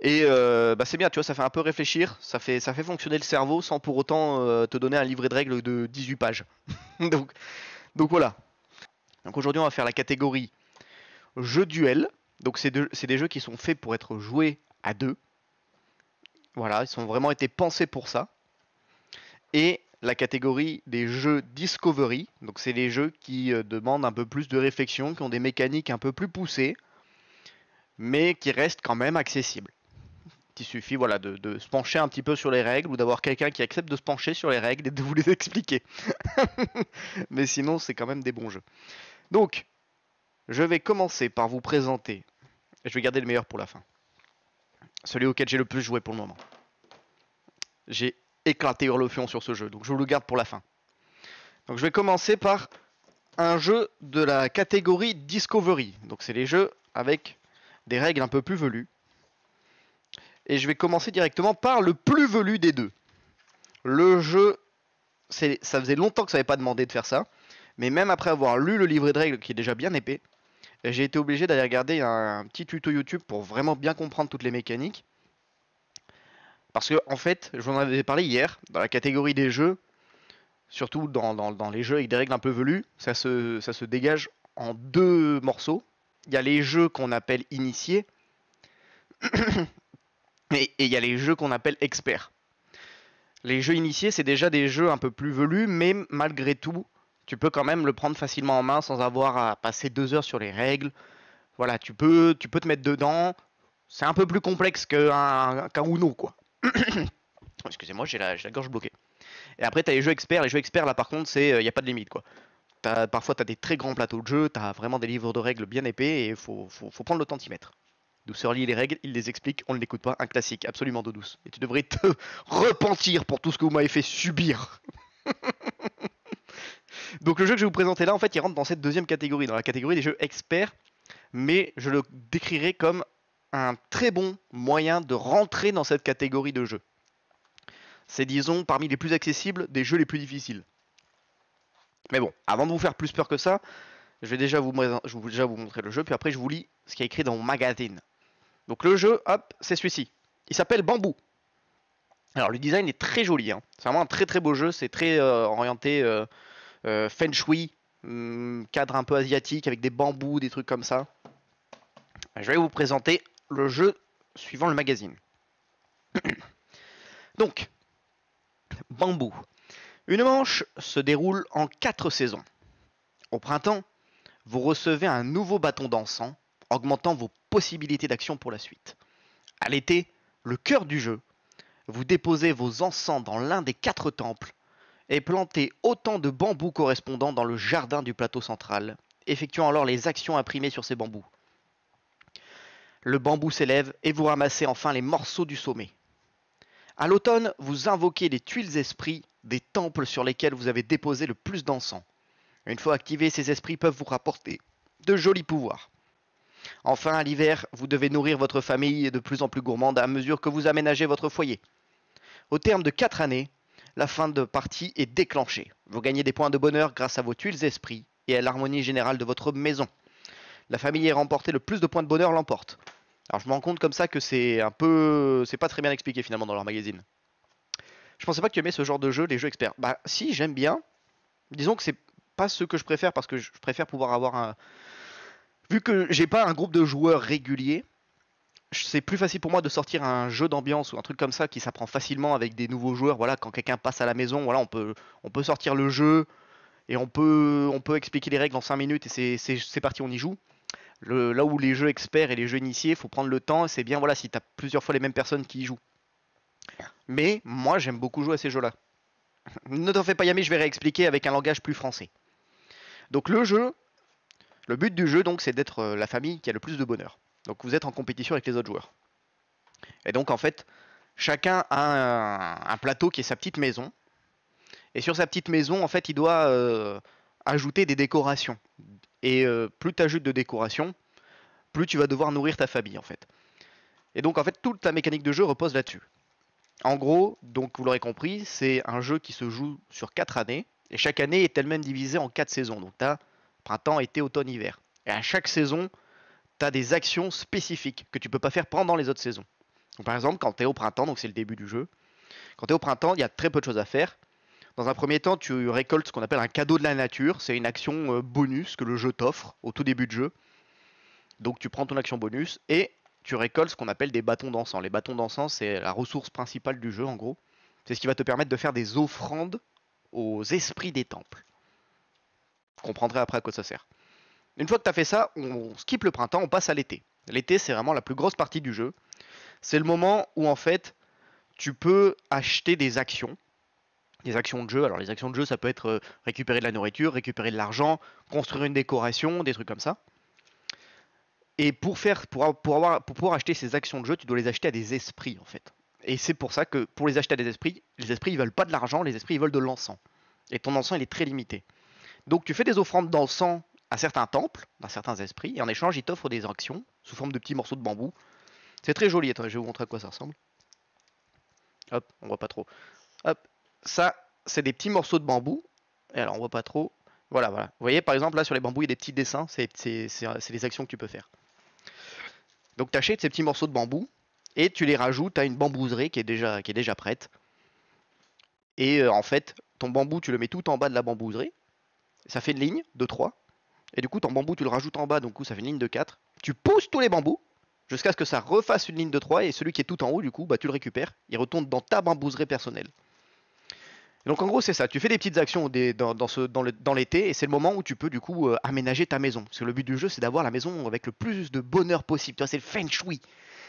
Et bah c'est bien, tu vois, ça fait un peu réfléchir, ça fait fonctionner le cerveau sans pour autant te donner un livret de règles de 18 pages. donc voilà. Donc aujourd'hui on va faire la catégorie jeux duel. Donc c'est des jeux qui sont faits pour être joués à deux. Voilà, ils ont vraiment été pensés pour ça. Et la catégorie des jeux discovery. Donc c'est les jeux qui demandent un peu plus de réflexion, qui ont des mécaniques un peu plus poussées, mais qui restent quand même accessibles. Il suffit voilà, de se pencher un petit peu sur les règles ou d'avoir quelqu'un qui accepte de se pencher sur les règles et de vous les expliquer. Mais sinon, c'est quand même des bons jeux. Donc, je vais commencer par vous présenter. Je vais garder le meilleur pour la fin. Celui auquel j'ai le plus joué pour le moment. J'ai éclaté Hurlefion sur ce jeu, donc je vous le garde pour la fin. Donc je vais commencer par un jeu de la catégorie Discovery. Donc c'est les jeux avec des règles un peu plus velues. Et je vais commencer directement par le plus velu des deux. Le jeu, ça faisait longtemps que ça n'avait pas demandé de faire ça. Mais même après avoir lu le livret de règles qui est déjà bien épais, j'ai été obligé d'aller regarder un petit tuto YouTube pour vraiment bien comprendre toutes les mécaniques. Parce que en fait, je vous en avais parlé hier, dans la catégorie des jeux, surtout dans les jeux avec des règles un peu velues, ça se dégage en deux morceaux. Il y a les jeux qu'on appelle initiés, et il y a les jeux qu'on appelle experts. Les jeux initiés, c'est déjà des jeux un peu plus velus, mais malgré tout, tu peux quand même le prendre facilement en main sans avoir à passer 2 heures sur les règles. Voilà, tu peux te mettre dedans. C'est un peu plus complexe qu'un Uno, quoi. Excusez-moi, j'ai la gorge bloquée. Et après, tu as les jeux experts. Les jeux experts, là, par contre, il n'y a pas de limite, quoi. Parfois, tu as des très grands plateaux de jeu, tu as vraiment des livres de règles bien épais, et il faut prendre le temps de s'y mettre. Douceur lit les règles, il les explique, on ne l'écoute pas, un classique, absolument d'eau douce. Et tu devrais te repentir pour tout ce que vous m'avez fait subir. Donc le jeu que je vais vous présenter là, en fait, il rentre dans cette deuxième catégorie, dans la catégorie des jeux experts, mais je le décrirai comme un très bon moyen de rentrer dans cette catégorie de jeux. C'est, disons, parmi les plus accessibles des jeux les plus difficiles. Mais bon, avant de vous faire plus peur que ça, je vais déjà vous montrer le jeu, puis après je vous lis ce qui est écrit dans mon magazine. Donc le jeu, hop, c'est celui-ci. Il s'appelle Bambou. Alors le design est très joli, hein. C'est vraiment un très très beau jeu, c'est très orienté Feng Shui, cadre un peu asiatique avec des bambous, des trucs comme ça. Je vais vous présenter le jeu suivant le magazine. Donc, Bambou. Une manche se déroule en 4 saisons. Au printemps, vous recevez un nouveau bâton d'encens, augmentant vos possibilités d'action pour la suite. À l'été, le cœur du jeu, vous déposez vos encens dans l'un des 4 temples et plantez autant de bambous correspondant dans le jardin du plateau central, effectuant alors les actions imprimées sur ces bambous. Le bambou s'élève et vous ramassez enfin les morceaux du sommet. À l'automne, vous invoquez les tuiles esprits des temples sur lesquels vous avez déposé le plus d'encens. Une fois activés, ces esprits peuvent vous rapporter de jolis pouvoirs. Enfin, à l'hiver, vous devez nourrir votre famille de plus en plus gourmande à mesure que vous aménagez votre foyer. Au terme de 4 années, la fin de partie est déclenchée. Vous gagnez des points de bonheur grâce à vos tuiles esprits et à l'harmonie générale de votre maison. La famille ayant remporté le plus de points de bonheur l'emporte. Alors je me rends compte comme ça que c'est pas très bien expliqué finalement dans leur magazine. Je pensais pas que tu aimais ce genre de jeu, les jeux experts. Bah si, j'aime bien. Disons que c'est pas ce que je préfère parce que je préfère pouvoir avoir un... Vu que j'ai pas un groupe de joueurs réguliers, c'est plus facile pour moi de sortir un jeu d'ambiance ou un truc comme ça qui s'apprend facilement avec des nouveaux joueurs. Voilà, quand quelqu'un passe à la maison, voilà, on peut sortir le jeu et on peut expliquer les règles en 5 minutes et c'est parti, on y joue. Là où les jeux experts et les jeux initiés, faut prendre le temps. C'est bien, voilà, si t'as plusieurs fois les mêmes personnes qui y jouent. Mais moi, j'aime beaucoup jouer à ces jeux-là. Ne t'en fais pas, Yami, je vais réexpliquer avec un langage plus français. Donc le but du jeu, donc, c'est d'être la famille qui a le plus de bonheur. Donc vous êtes en compétition avec les autres joueurs. Et donc en fait, chacun a un plateau qui est sa petite maison. Et sur sa petite maison, en fait, il doit ajouter des décorations. Et plus tu ajoutes de décorations, plus tu vas devoir nourrir ta famille en fait. Et donc en fait, toute la mécanique de jeu repose là-dessus. En gros, donc vous l'aurez compris, c'est un jeu qui se joue sur 4 années. Et chaque année est elle-même divisée en 4 saisons. Donc tu as printemps, été, automne, hiver. Et à chaque saison, tu as des actions spécifiques que tu peux pas faire pendant les autres saisons. Donc, par exemple, quand tu es au printemps, donc c'est le début du jeu, quand tu es au printemps, il y a très peu de choses à faire. Dans un premier temps, tu récoltes ce qu'on appelle un cadeau de la nature. C'est une action bonus que le jeu t'offre au tout début de jeu. Donc tu prends ton action bonus et tu récoltes ce qu'on appelle des bâtons d'encens. Les bâtons d'encens, c'est la ressource principale du jeu en gros. C'est ce qui va te permettre de faire des offrandes aux esprits des temples. Vous comprendrez après à quoi ça sert. Une fois que tu as fait ça, on skip le printemps, on passe à l'été. L'été, c'est vraiment la plus grosse partie du jeu. C'est le moment où en fait, tu peux acheter des actions de jeu. Alors les actions de jeu, ça peut être récupérer de la nourriture, récupérer de l'argent, construire une décoration, des trucs comme ça. Et pour pouvoir acheter ces actions de jeu, tu dois les acheter à des esprits en fait. Et c'est pour ça que pour les acheter à des esprits, les esprits ils veulent pas de l'argent, les esprits ils veulent de l'encens. Et ton encens il est très limité. Donc tu fais des offrandes d'encens à certains temples, à certains esprits, et en échange ils t'offrent des actions sous forme de petits morceaux de bambou. C'est très joli, attends, je vais vous montrer à quoi ça ressemble. Hop, on voit pas trop. Hop, ça c'est des petits morceaux de bambou, et alors on voit pas trop. Voilà, voilà. Vous voyez par exemple là sur les bambous il y a des petits dessins, c'est des actions que tu peux faire. Donc tu achètes ces petits morceaux de bambou, et tu les rajoutes à une bambouserie qui est déjà prête. Et en fait, ton bambou tu le mets tout en bas de la bambouserie, ça fait une ligne de 3. Et du coup, ton bambou, tu le rajoutes en bas, donc ça fait une ligne de 4. Tu pousses tous les bambous jusqu'à ce que ça refasse une ligne de 3. Et celui qui est tout en haut, du coup, bah, tu le récupères. Il retourne dans ta bambouserie personnelle. Et donc en gros, c'est ça. Tu fais des petites actions dans l'été. Et c'est le moment où tu peux, du coup, aménager ta maison. Parce que le but du jeu, c'est d'avoir la maison avec le plus de bonheur possible. Tu vois, c'est le feng shui.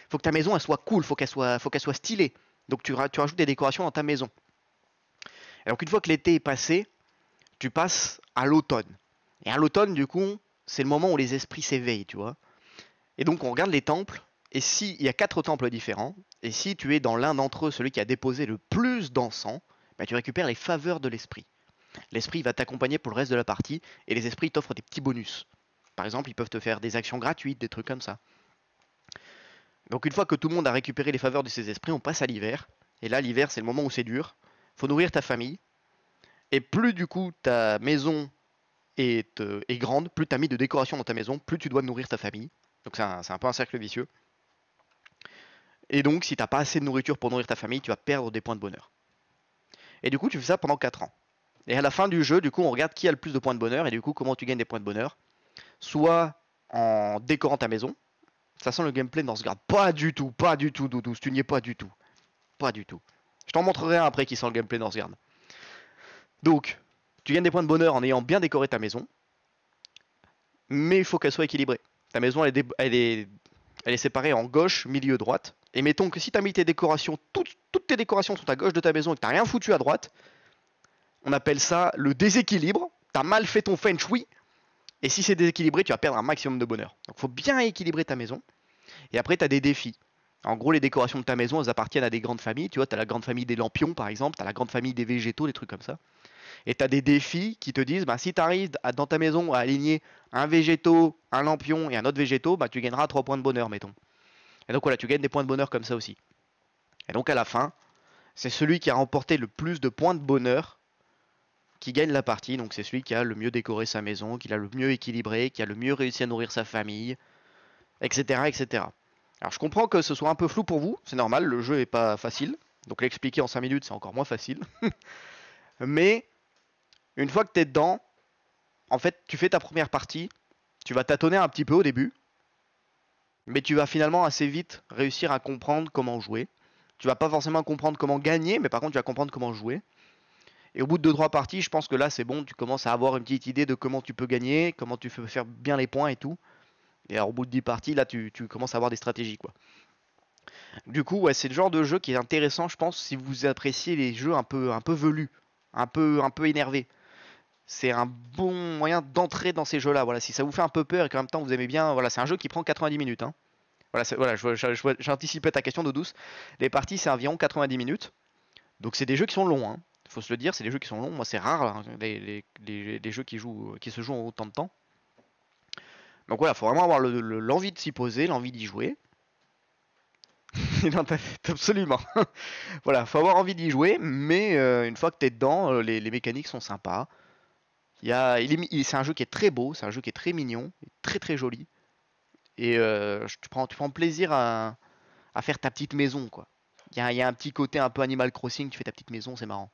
Faut que ta maison, elle soit cool. Faut qu'elle soit stylée. Donc tu rajoutes des décorations dans ta maison. Et donc une fois que l'été est passé, tu passes à l'automne. Et à l'automne, du coup, c'est le moment où les esprits s'éveillent, tu vois. Et donc, on regarde les temples, et s'il y a 4 temples différents, et si tu es dans l'un d'entre eux, celui qui a déposé le plus d'encens, bah, tu récupères les faveurs de l'esprit. L'esprit va t'accompagner pour le reste de la partie, et les esprits t'offrent des petits bonus. Par exemple, ils peuvent te faire des actions gratuites, des trucs comme ça. Donc, une fois que tout le monde a récupéré les faveurs de ces esprits, on passe à l'hiver. Et là, l'hiver, c'est le moment où c'est dur. Faut nourrir ta famille. Et plus, du coup, ta maison est grande, plus tu as mis de décoration dans ta maison, plus tu dois nourrir ta famille. Donc c'est un peu un cercle vicieux. Et donc si t'as pas assez de nourriture pour nourrir ta famille, tu vas perdre des points de bonheur. Et du coup tu fais ça pendant 4 ans. Et à la fin du jeu, du coup on regarde qui a le plus de points de bonheur et du coup comment tu gagnes des points de bonheur. Soit en décorant ta maison. Ça sent le gameplay dans ce garde. Pas du tout, Doudou, tu n'y es pas du tout. Pas du tout. Je t'en montrerai un après qui sent le gameplay dans ce garde. Donc, tu gagnes des points de bonheur en ayant bien décoré ta maison. Mais il faut qu'elle soit équilibrée. Ta maison, elle est séparée en gauche, milieu, droite. Et mettons que si tu as mis tes décorations, toutes tes décorations sont à gauche de ta maison et que tu n'as rien foutu à droite, on appelle ça le déséquilibre. Tu as mal fait ton feng shui. Et si c'est déséquilibré, tu vas perdre un maximum de bonheur. Donc il faut bien équilibrer ta maison. Et après, tu as des défis. En gros, les décorations de ta maison, elles appartiennent à des grandes familles. Tu vois, tu as la grande famille des lampions, par exemple. Tu as la grande famille des végétaux, des trucs comme ça. Et tu as des défis qui te disent, bah, si tu arrives dans ta maison à aligner un végétaux, un lampion et un autre végétaux, bah, tu gagneras 3 points de bonheur, mettons. Et donc voilà, tu gagnes des points de bonheur comme ça aussi. Et donc à la fin, c'est celui qui a remporté le plus de points de bonheur qui gagne la partie. Donc c'est celui qui a le mieux décoré sa maison, qui l'a le mieux équilibré, qui a le mieux réussi à nourrir sa famille, etc., etc. Alors je comprends que ce soit un peu flou pour vous, c'est normal, le jeu est pas facile. Donc l'expliquer en 5 minutes, c'est encore moins facile. Mais une fois que tu es dedans, en fait, tu fais ta première partie, tu vas tâtonner un petit peu au début, mais tu vas finalement assez vite réussir à comprendre comment jouer. Tu vas pas forcément comprendre comment gagner, mais par contre tu vas comprendre comment jouer. Et au bout de 2-3 parties, je pense que là c'est bon, tu commences à avoir une petite idée de comment tu peux gagner, comment tu peux faire bien les points et tout. Et alors au bout de 10 parties, là tu commences à avoir des stratégies quoi. Du coup, ouais, c'est le genre de jeu qui est intéressant, je pense, si vous appréciez les jeux un peu velus, un peu énervés. C'est un bon moyen d'entrer dans ces jeux-là. Voilà, si ça vous fait un peu peur et qu'en même temps vous aimez bien, voilà, c'est un jeu qui prend 90 minutes. Hein. Voilà, j'anticipais ta question de douce. Les parties, c'est environ 90 minutes. Donc c'est des jeux qui sont longs. Hein. Faut se le dire, c'est des jeux qui sont longs. Moi, c'est rare hein, les jeux qui se jouent en autant de temps. Donc voilà, faut vraiment avoir l'envie de s'y poser, l'envie d'y jouer. Dans ta tête, absolument. Voilà, faut avoir envie d'y jouer, mais une fois que t'es dedans, les mécaniques sont sympas. C'est un jeu qui est très beau, c'est un jeu qui est très mignon, très très joli. Et tu prends plaisir à faire ta petite maison, quoi. Il y a un petit côté un peu Animal Crossing, tu fais ta petite maison, c'est marrant.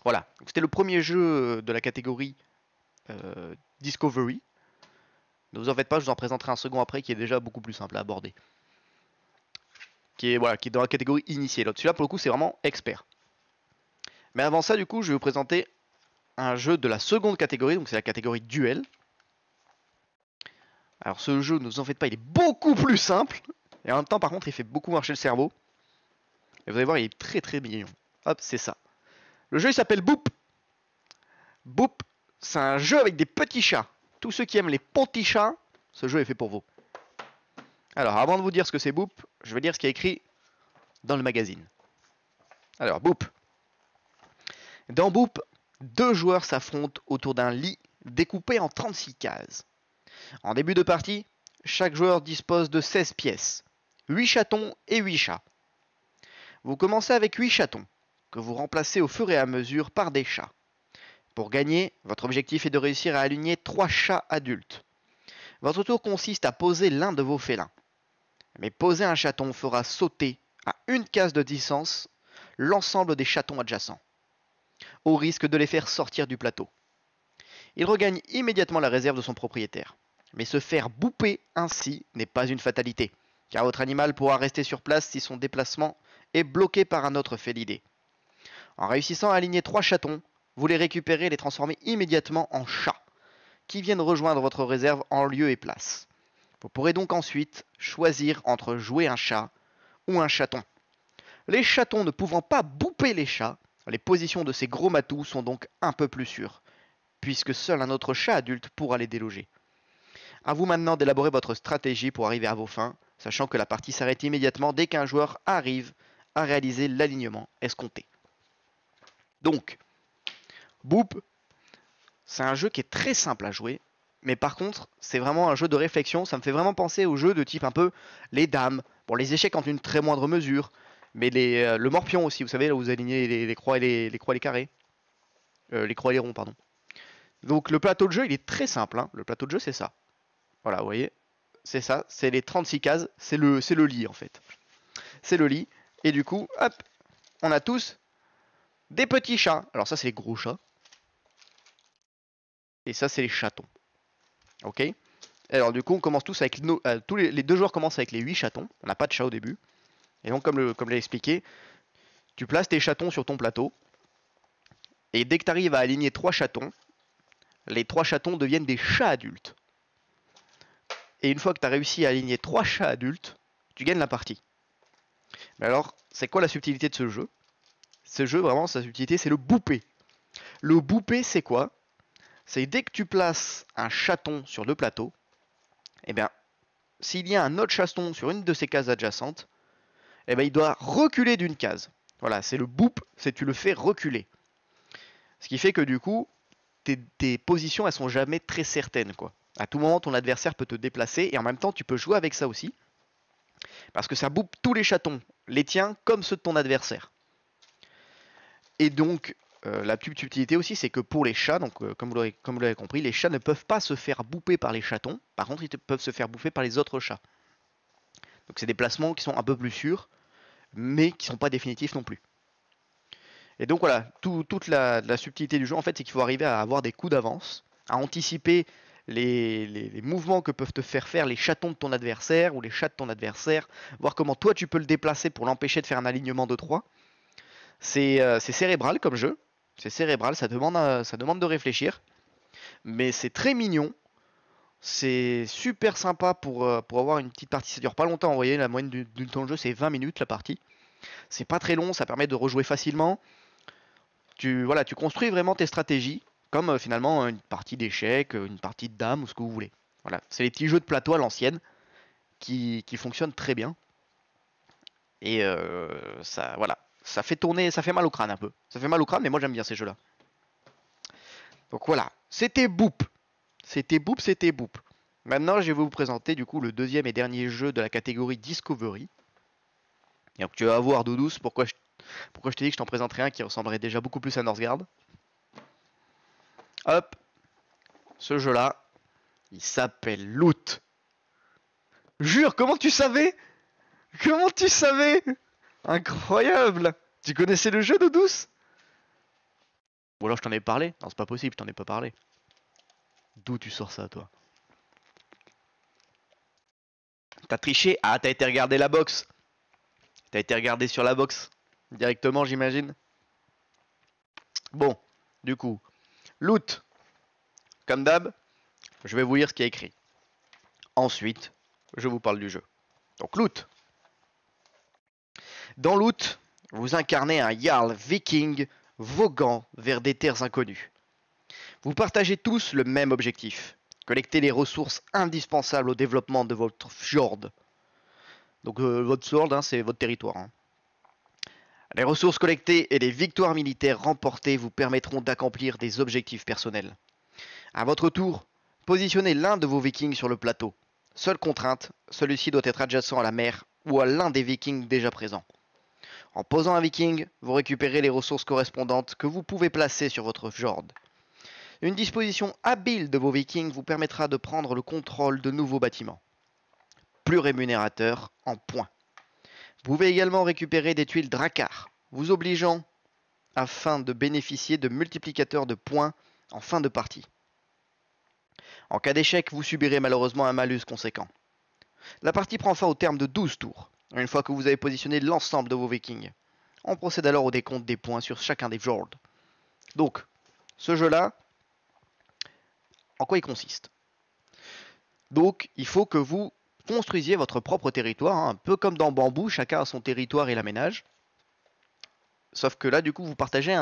Voilà, c'était le premier jeu de la catégorie Discovery. Ne vous en faites pas, je vous en présenterai un second après qui est déjà beaucoup plus simple à aborder. Qui est dans la catégorie initiée. Celui-là, pour le coup, c'est vraiment expert. Mais avant ça, du coup, je vais vous présenter un jeu de la seconde catégorie, donc c'est la catégorie duel. Alors ce jeu, ne vous en faites pas, il est beaucoup plus simple. Et en même temps, par contre, il fait beaucoup marcher le cerveau. Et vous allez voir, il est très très mignon. Hop, c'est ça. Le jeu, il s'appelle Boop. Boop, c'est un jeu avec des petits chats. Tous ceux qui aiment les petits chats, ce jeu est fait pour vous. Alors, avant de vous dire ce que c'est Boop, je vais dire ce qui est écrit dans le magazine. Alors, Boop. Dans Boop, Deux joueurs s'affrontent autour d'un lit découpé en 36 cases. En début de partie, chaque joueur dispose de 16 pièces, 8 chatons et 8 chats. Vous commencez avec 8 chatons, que vous remplacez au fur et à mesure par des chats. Pour gagner, votre objectif est de réussir à aligner 3 chats adultes. Votre tour consiste à poser l'un de vos félins. Mais poser un chaton fera sauter à une case de distance l'ensemble des chatons adjacents, au risque de les faire sortir du plateau. Il regagne immédiatement la réserve de son propriétaire. Mais se faire bouper ainsi n'est pas une fatalité, car votre animal pourra rester sur place si son déplacement est bloqué par un autre félidé. En réussissant à aligner 3 chatons, vous les récupérez et les transformez immédiatement en chats, qui viennent rejoindre votre réserve en lieu et place. Vous pourrez donc ensuite choisir entre jouer un chat ou un chaton. Les chatons ne pouvant pas bouper les chats, les positions de ces gros matous sont donc un peu plus sûres, puisque seul un autre chat adulte pourra les déloger. A vous maintenant d'élaborer votre stratégie pour arriver à vos fins, sachant que la partie s'arrête immédiatement dès qu'un joueur arrive à réaliser l'alignement escompté. Donc, Boop, c'est un jeu qui est très simple à jouer, mais par contre, c'est vraiment un jeu de réflexion. Ça me fait vraiment penser aux jeux de type un peu les dames, bon, les échecs en une très moindre mesure, mais le morpion aussi, vous savez, là où vous alignez les croix et les croix et les carrés. Les croix et les ronds, pardon. Donc le plateau de jeu, il est très simple, hein. Le plateau de jeu, c'est ça. Voilà, vous voyez, c'est ça, c'est les 36 cases, c'est le lit en fait. C'est le lit, et du coup, hop, on a tous des petits chats. Alors ça, c'est les gros chats. Et ça, c'est les chatons. Ok. Alors du coup, on commence tous avec les deux joueurs commencent avec les 8 chatons. On n'a pas de chat au début. Et donc, comme je l'ai expliqué, tu places tes chatons sur ton plateau. Et dès que tu arrives à aligner 3 chatons, les 3 chatons deviennent des chats adultes. Et une fois que tu as réussi à aligner 3 chats adultes, tu gagnes la partie. Mais alors, c'est quoi la subtilité de ce jeu? Ce jeu, vraiment, sa subtilité, c'est le boupé. Le boupé, c'est quoi? C'est dès que tu places un chaton sur le plateau, eh bien, s'il y a un autre chaton sur une de ces cases adjacentes, eh bien, il doit reculer d'une case. Voilà, c'est le boop, c'est tu le fais reculer. Ce qui fait que du coup, tes positions, elles sont jamais très certaines, quoi. À tout moment, ton adversaire peut te déplacer et en même temps, tu peux jouer avec ça aussi. Parce que ça boupe tous les chatons, les tiens comme ceux de ton adversaire. Et donc, la petite subtilité aussi, c'est que pour les chats, donc comme vous l'avez compris, les chats ne peuvent pas se faire bouffer par les chatons. Par contre, ils peuvent se faire bouffer par les autres chats. Donc c'est des placements qui sont un peu plus sûrs, mais qui ne sont pas définitifs non plus. Et donc voilà, toute la subtilité du jeu, en fait, c'est qu'il faut arriver à avoir des coups d'avance, à anticiper les mouvements que peuvent te faire les chatons de ton adversaire ou les chats de ton adversaire, voir comment toi tu peux le déplacer pour l'empêcher de faire un alignement de 3. C'est cérébral comme jeu, c'est cérébral, ça demande de réfléchir, mais c'est très mignon, c'est super sympa pour avoir une petite partie, ça dure pas longtemps, vous voyez, la moyenne du temps de jeu c'est 20 minutes la partie, c'est pas très long, ça permet de rejouer facilement, tu construis vraiment tes stratégies, comme finalement une partie d'échecs, une partie de dames ou ce que vous voulez. Voilà, c'est les petits jeux de plateau à l'ancienne qui fonctionnent très bien. Et ça, voilà, ça fait tourner, ça fait mal au crâne un peu. Ça fait mal au crâne, mais moi j'aime bien ces jeux-là. Donc voilà, c'était Boop. C'était Boop, c'était Boop. Maintenant, je vais vous présenter du coup le deuxième et dernier jeu de la catégorie Discovery. Et donc tu vas voir, Doudous, pourquoi je t'ai dit que je t'en présenterais un qui ressemblerait déjà beaucoup plus à Northgard. Hop, ce jeu-là, il s'appelle Loot. Jure, comment tu savais? Comment tu savais? Incroyable! Tu connaissais le jeu, Doudous? Ou alors je t'en ai parlé? Non, c'est pas possible, je t'en ai pas parlé. D'où tu sors ça, toi? T'as triché? Ah, t'as été regarder la box. T'as été regarder sur la box. Directement, j'imagine. Bon, du coup, Loot. Comme d'hab, je vais vous lire ce qui est écrit. Ensuite, je vous parle du jeu. Donc, Loot. Dans Loot, vous incarnez un Jarl viking voguant vers des terres inconnues. Vous partagez tous le même objectif, collecter les ressources indispensables au développement de votre fjord. Donc votre fjord, hein, c'est votre territoire. Hein. Les ressources collectées et les victoires militaires remportées vous permettront d'accomplir des objectifs personnels. À votre tour, positionnez l'un de vos vikings sur le plateau. Seule contrainte, celui-ci doit être adjacent à la mer ou à l'un des vikings déjà présents. En posant un viking, vous récupérez les ressources correspondantes que vous pouvez placer sur votre fjord. Une disposition habile de vos vikings vous permettra de prendre le contrôle de nouveaux bâtiments. Plus rémunérateur en points. Vous pouvez également récupérer des tuiles Drakkar, vous obligeant afin de bénéficier de multiplicateurs de points en fin de partie. En cas d'échec, vous subirez malheureusement un malus conséquent. La partie prend fin au terme de 12 tours, une fois que vous avez positionné l'ensemble de vos vikings. On procède alors au décompte des points sur chacun des fjords. Donc, ce jeu-là, en quoi il consiste? Donc, il faut que vous construisiez votre propre territoire, un peu comme dans Bambou, chacun a son territoire et l'aménage. Sauf que là, du coup, vous partagez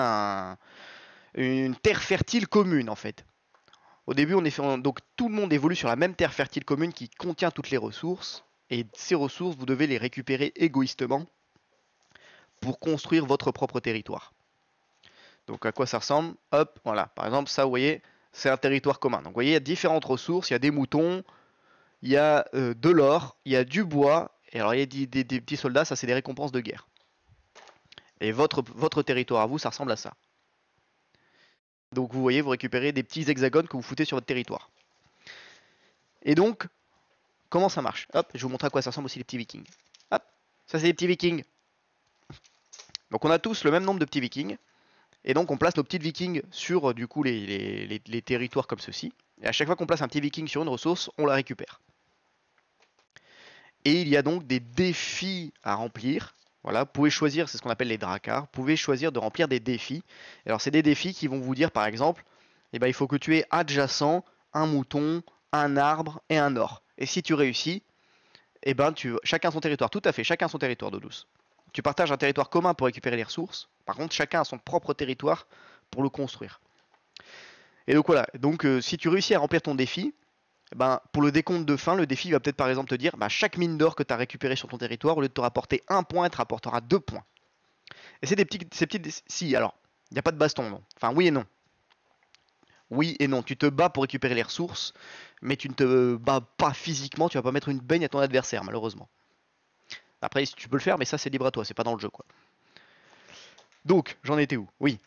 une terre fertile commune, en fait. Au début, donc tout le monde évolue sur la même terre fertile commune qui contient toutes les ressources. Et ces ressources, vous devez les récupérer égoïstement pour construire votre propre territoire. Donc à quoi ça ressemble? Hop, voilà. Par exemple, ça, vous voyez, c'est un territoire commun. Donc vous voyez, il y a différentes ressources. Il y a des moutons, il y a de l'or, il y a du bois. Et alors, il y a des petits soldats, ça, c'est des récompenses de guerre. Et votre territoire à vous, ça ressemble à ça. Donc vous voyez, vous récupérez des petits hexagones que vous foutez sur votre territoire. Et donc, comment ça marche? Hop, je vais vous montrer à quoi ça ressemble aussi les petits vikings. Hop, ça c'est les petits vikings. Donc on a tous le même nombre de petits vikings. Et donc on place nos petits vikings sur du coup les territoires comme ceci. Et à chaque fois qu'on place un petit viking sur une ressource, on la récupère. Et il y a donc des défis à remplir. Voilà, vous pouvez choisir, c'est ce qu'on appelle les Drakkar, vous pouvez choisir de remplir des défis. Alors c'est des défis qui vont vous dire par exemple, eh ben, il faut que tu aies adjacent un mouton, un arbre et un or. Et si tu réussis, eh ben, chacun son territoire, tout à fait, chacun son territoire d'eau douce. Tu partages un territoire commun pour récupérer les ressources, par contre chacun a son propre territoire pour le construire. Et donc voilà, donc si tu réussis à remplir ton défi, ben, pour le décompte de fin, le défi va peut-être par exemple te dire chaque mine d'or que tu as récupéré sur ton territoire, au lieu de te rapporter 1 point, elle te rapportera 2 points. Et c'est ces petites. Si, alors, il n'y a pas de baston, non. Enfin, oui et non. Oui et non. Tu te bats pour récupérer les ressources, mais tu ne te bats pas physiquement, tu vas pas mettre une baigne à ton adversaire, malheureusement. Après, tu peux le faire, mais ça c'est libre à toi, c'est pas dans le jeu, quoi. Donc, j'en étais où? Oui.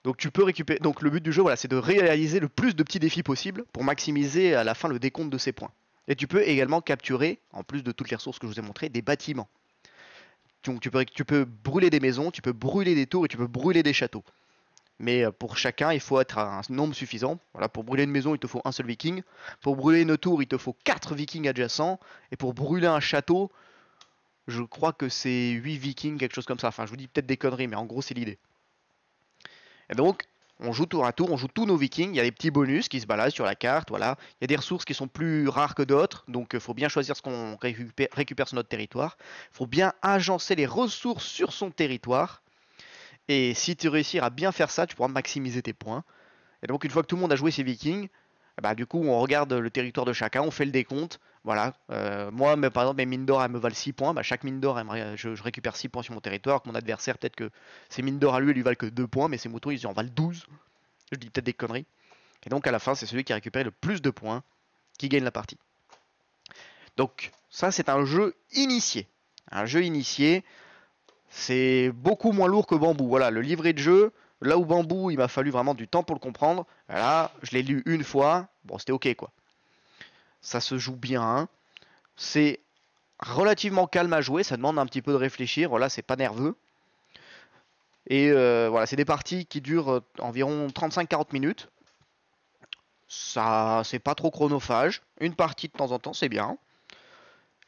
Donc tu peux récupérer. Donc le but du jeu, voilà, c'est de réaliser le plus de petits défis possible pour maximiser à la fin le décompte de ces points. Et tu peux également capturer, en plus de toutes les ressources que je vous ai montrées, des bâtiments. Donc tu peux brûler des maisons, tu peux brûler des tours et tu peux brûler des châteaux. Mais pour chacun, il faut être à un nombre suffisant. Voilà, pour brûler une maison, il te faut un seul viking. Pour brûler une tour, il te faut 4 vikings adjacents. Et pour brûler un château, je crois que c'est 8 vikings, quelque chose comme ça. Enfin, je vous dis peut-être des conneries, mais en gros, c'est l'idée. Et donc, on joue tour à tour, on joue tous nos vikings, il y a des petits bonus qui se baladent sur la carte, voilà. Il y a des ressources qui sont plus rares que d'autres, donc il faut bien choisir ce qu'on récupère sur notre territoire. Il faut bien agencer les ressources sur son territoire. Et si tu réussis à bien faire ça, tu pourras maximiser tes points. Et donc une fois que tout le monde a joué ses vikings, du coup on regarde le territoire de chacun, on fait le décompte. Voilà, moi par exemple mes mines d'or elles me valent 6 points, chaque mine d'or je récupère 6 points sur mon territoire, mon adversaire peut-être que ses mines d'or à lui elles lui valent que 2 points, mais ses moutons ils en valent 12. Je dis peut-être des conneries. Et donc à la fin c'est celui qui a récupéré le plus de points qui gagne la partie. Donc ça c'est un jeu initié. Un jeu initié, c'est beaucoup moins lourd que Bambou. Voilà, le livret de jeu, là où Bambou il m'a fallu vraiment du temps pour le comprendre, là je l'ai lu une fois, bon c'était ok quoi. Ça se joue bien, hein. C'est relativement calme à jouer, ça demande un petit peu de réfléchir, voilà, c'est pas nerveux. Et voilà, c'est des parties qui durent environ 35-40 minutes. Ça, c'est pas trop chronophage. Une partie de temps en temps, c'est bien.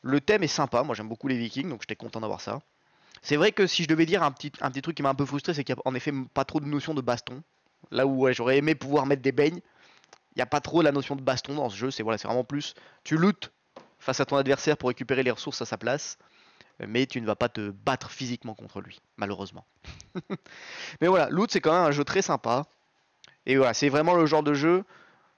Le thème est sympa, moi j'aime beaucoup les Vikings, donc j'étais content d'avoir ça. C'est vrai que si je devais dire un petit truc qui m'a un peu frustré, c'est qu'il n'y a en effet pas trop de notion de baston. Là où ouais, j'aurais aimé pouvoir mettre des beignes, il n'y a pas trop la notion de baston dans ce jeu, c'est voilà, vraiment plus tu lootes face à ton adversaire pour récupérer les ressources à sa place, mais tu ne vas pas te battre physiquement contre lui, malheureusement. Mais voilà, Loot c'est quand même un jeu très sympa, et voilà, c'est vraiment le genre de jeu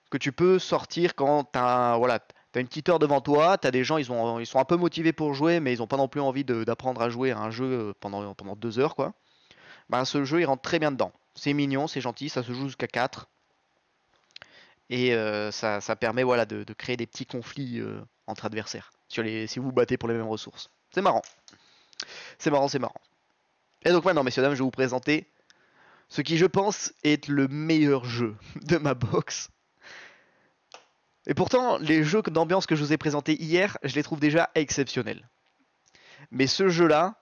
que tu peux sortir quand t'as voilà, T'as une petite heure devant toi, t'as des gens, ils sont un peu motivés pour jouer, mais ils ont pas non plus envie d'apprendre à jouer à un jeu pendant 2 heures, quoi. Ben, ce jeu, il rentre très bien dedans. C'est mignon, c'est gentil, ça se joue jusqu'à 4. Et ça permet voilà, de créer des petits conflits entre adversaires, si vous vous battez pour les mêmes ressources. C'est marrant. C'est marrant, c'est marrant. Et donc maintenant, messieurs, dames, je vais vous présenter ce qui, je pense, est le meilleur jeu de ma box. Et pourtant, les jeux d'ambiance que je vous ai présentés hier, je les trouve déjà exceptionnels. Mais ce jeu-là,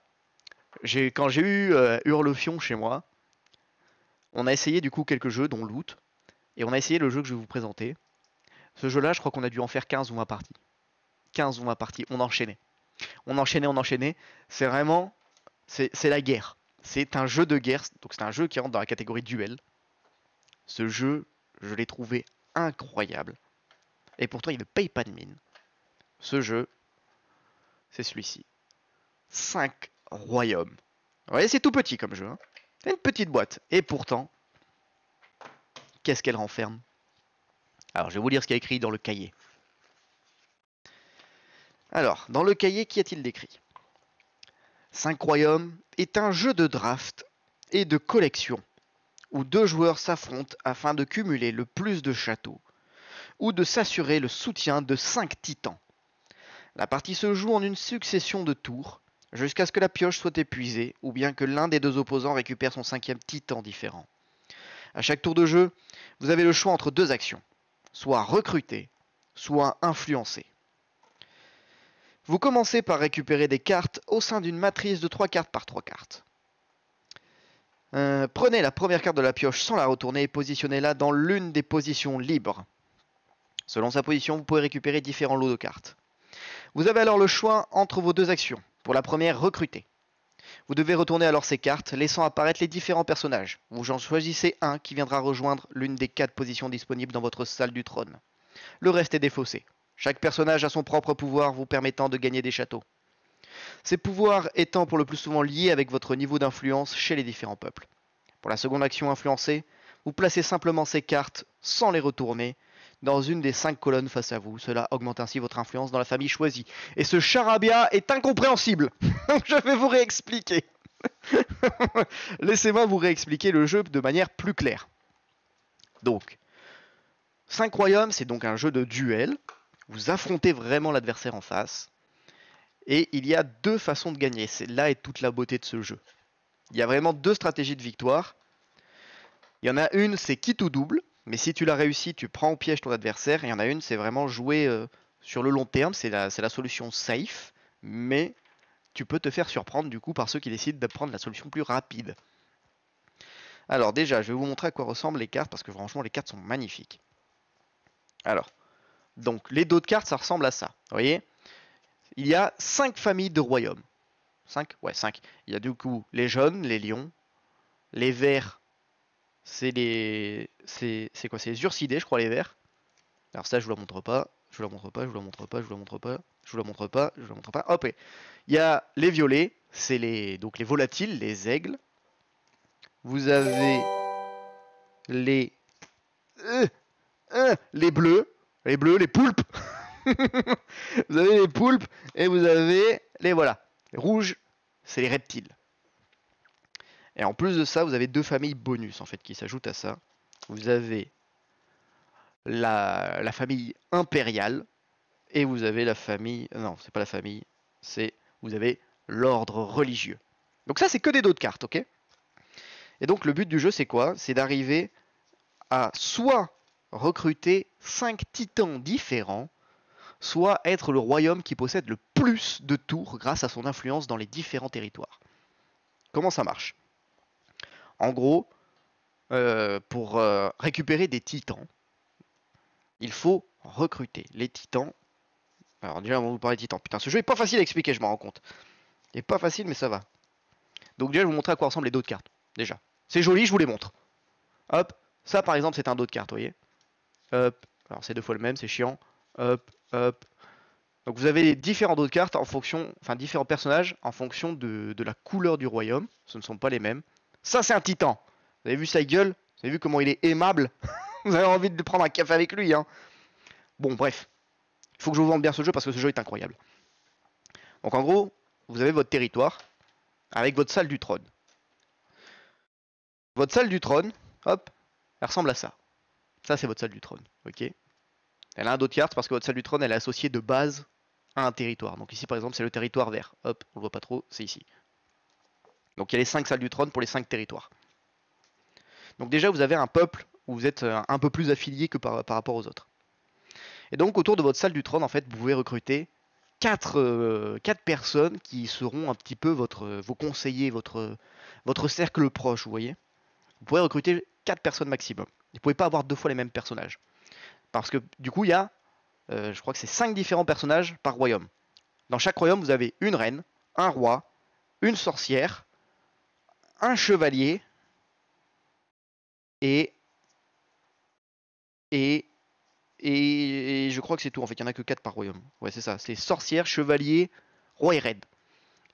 quand j'ai eu Hurlefion chez moi, on a essayé du coup quelques jeux, dont Loot, et on a essayé le jeu que je vais vous présenter. Ce jeu-là, je crois qu'on a dû en faire 15 ou 20 parties. 15 ou 20 parties, on enchaînait. On enchaînait, on enchaînait. C'est vraiment... C'est la guerre. C'est un jeu de guerre, donc c'est un jeu qui rentre dans la catégorie duel. Ce jeu, je l'ai trouvé incroyable. Et pourtant, il ne paye pas de mine. Ce jeu, c'est celui-ci. 5 royaumes. Vous voyez, c'est tout petit comme jeu. Hein. C'est une petite boîte. Et pourtant, qu'est-ce qu'elle renferme? Alors, je vais vous lire ce qu'il y a écrit dans le cahier. Alors, dans le cahier, qu'y a-t-il décrit? 5 royaumes est un jeu de draft et de collection où 2 joueurs s'affrontent afin de cumuler le plus de châteaux ou de s'assurer le soutien de 5 titans. La partie se joue en une succession de tours jusqu'à ce que la pioche soit épuisée ou bien que l'un des 2 opposants récupère son 5e titan différent. À chaque tour de jeu, vous avez le choix entre 2 actions, soit recruter, soit influencer. Vous commencez par récupérer des cartes au sein d'une matrice de 3 cartes par 3 cartes. Prenez la première carte de la pioche sans la retourner et positionnez-la dans l'une des positions libres. Selon sa position, vous pouvez récupérer différents lots de cartes. Vous avez alors le choix entre vos 2 actions. Pour la première, recruter. Vous devez retourner alors ces cartes, laissant apparaître les différents personnages. Vous en choisissez un qui viendra rejoindre l'une des 4 positions disponibles dans votre salle du trône. Le reste est défaussé. Chaque personnage a son propre pouvoir vous permettant de gagner des châteaux. Ces pouvoirs étant pour le plus souvent liés avec votre niveau d'influence chez les différents peuples. Pour la seconde action influencée, vous placez simplement ces cartes sans les retourner dans une des 5 colonnes face à vous. Cela augmente ainsi votre influence dans la famille choisie. Et ce charabia est incompréhensible. Je vais vous réexpliquer. Laissez-moi vous réexpliquer le jeu de manière plus claire. Donc, 5 royaumes, c'est donc un jeu de duel. Vous affrontez vraiment l'adversaire en face. Et il y a 2 façons de gagner. C'est là est toute la beauté de ce jeu. Il y a vraiment 2 stratégies de victoire. Il y en a une, c'est quitte ou double. Mais si tu l'as réussi, tu prends au piège ton adversaire. Et il y en a une, c'est vraiment jouer sur le long terme. C'est la solution safe. Mais tu peux te faire surprendre du coup par ceux qui décident de prendre la solution plus rapide. Alors déjà, je vais vous montrer à quoi ressemblent les cartes. Parce que franchement, les cartes sont magnifiques. Alors, donc les dos de cartes, ça ressemble à ça. Vous voyez ? Il y a 5 familles de royaumes. 5 ? Ouais, 5. Il y a du coup les jaunes, les lions. Les verts, c'est les... C'est quoi? C'est les ursidés, je crois, les verts. Alors ça, je vous la montre pas. Je vous la montre pas, je vous la montre pas, je vous la montre pas. Je vous la montre pas, je vous la montre pas. Hop, il y a les violets, c'est donc les volatiles, les aigles. Vous avez les... les bleus. Les bleus, les poulpes. Vous avez les poulpes et vous avez les voilà. Les rouges, c'est les reptiles. Et en plus de ça, vous avez 2 familles bonus en fait qui s'ajoutent à ça. Vous avez la famille impériale et vous avez la famille... Non, c'est pas la famille, c'est... Vous avez l'ordre religieux. Donc ça, c'est que des dos de cartes, ok? Et donc le but du jeu, c'est quoi? C'est d'arriver à soit recruter 5 titans différents, soit être le royaume qui possède le plus de tours grâce à son influence dans les différents territoires. Comment ça marche? En gros, pour récupérer des titans, il faut recruter les titans. Alors déjà, on va vous parler de titans. Putain, ce jeu est pas facile à expliquer, je m'en rends compte. Il est pas facile, mais ça va. Donc déjà, je vais vous montrer à quoi ressemblent les dos de cartes. Déjà. C'est joli, je vous les montre. Hop. Ça, par exemple, c'est un dos de cartes, vous voyez. Hop. Alors c'est 2 fois le même, c'est chiant. Hop, hop. Donc vous avez différents dos de cartes en fonction, enfin différents personnages en fonction de la couleur du royaume. Ce ne sont pas les mêmes. Ça, c'est un titan. Vous avez vu sa gueule? Vous avez vu comment il est aimable? Vous avez envie de prendre un café avec lui, hein? Bon, bref. Il faut que je vous vende bien ce jeu parce que ce jeu est incroyable. Donc en gros, vous avez votre territoire avec votre salle du trône. Votre salle du trône, hop, elle ressemble à ça. Ça, c'est votre salle du trône, ok. Elle a un dos de cartes parce que votre salle du trône, elle est associée de base à un territoire. Donc ici, par exemple, c'est le territoire vert. Hop, on le voit pas trop, c'est ici. Donc il y a les 5 salles du trône pour les 5 territoires. Donc déjà, vous avez un peuple où vous êtes un peu plus affilié que par rapport aux autres. Et donc autour de votre salle du trône, en fait, vous pouvez recruter 4 personnes qui seront un petit peu vos conseillers, votre cercle proche, vous voyez. Vous pouvez recruter 4 personnes maximum. Vous ne pouvez pas avoir 2 fois les mêmes personnages. Parce que du coup, il y a, je crois que c'est 5 différents personnages par royaume. Dans chaque royaume, vous avez une reine, un roi, une sorcière, un chevalier et je crois que c'est tout. En fait, il n'y en a que 4 par royaume. Ouais, c'est ça. C'est sorcière, chevalier, roi et reine.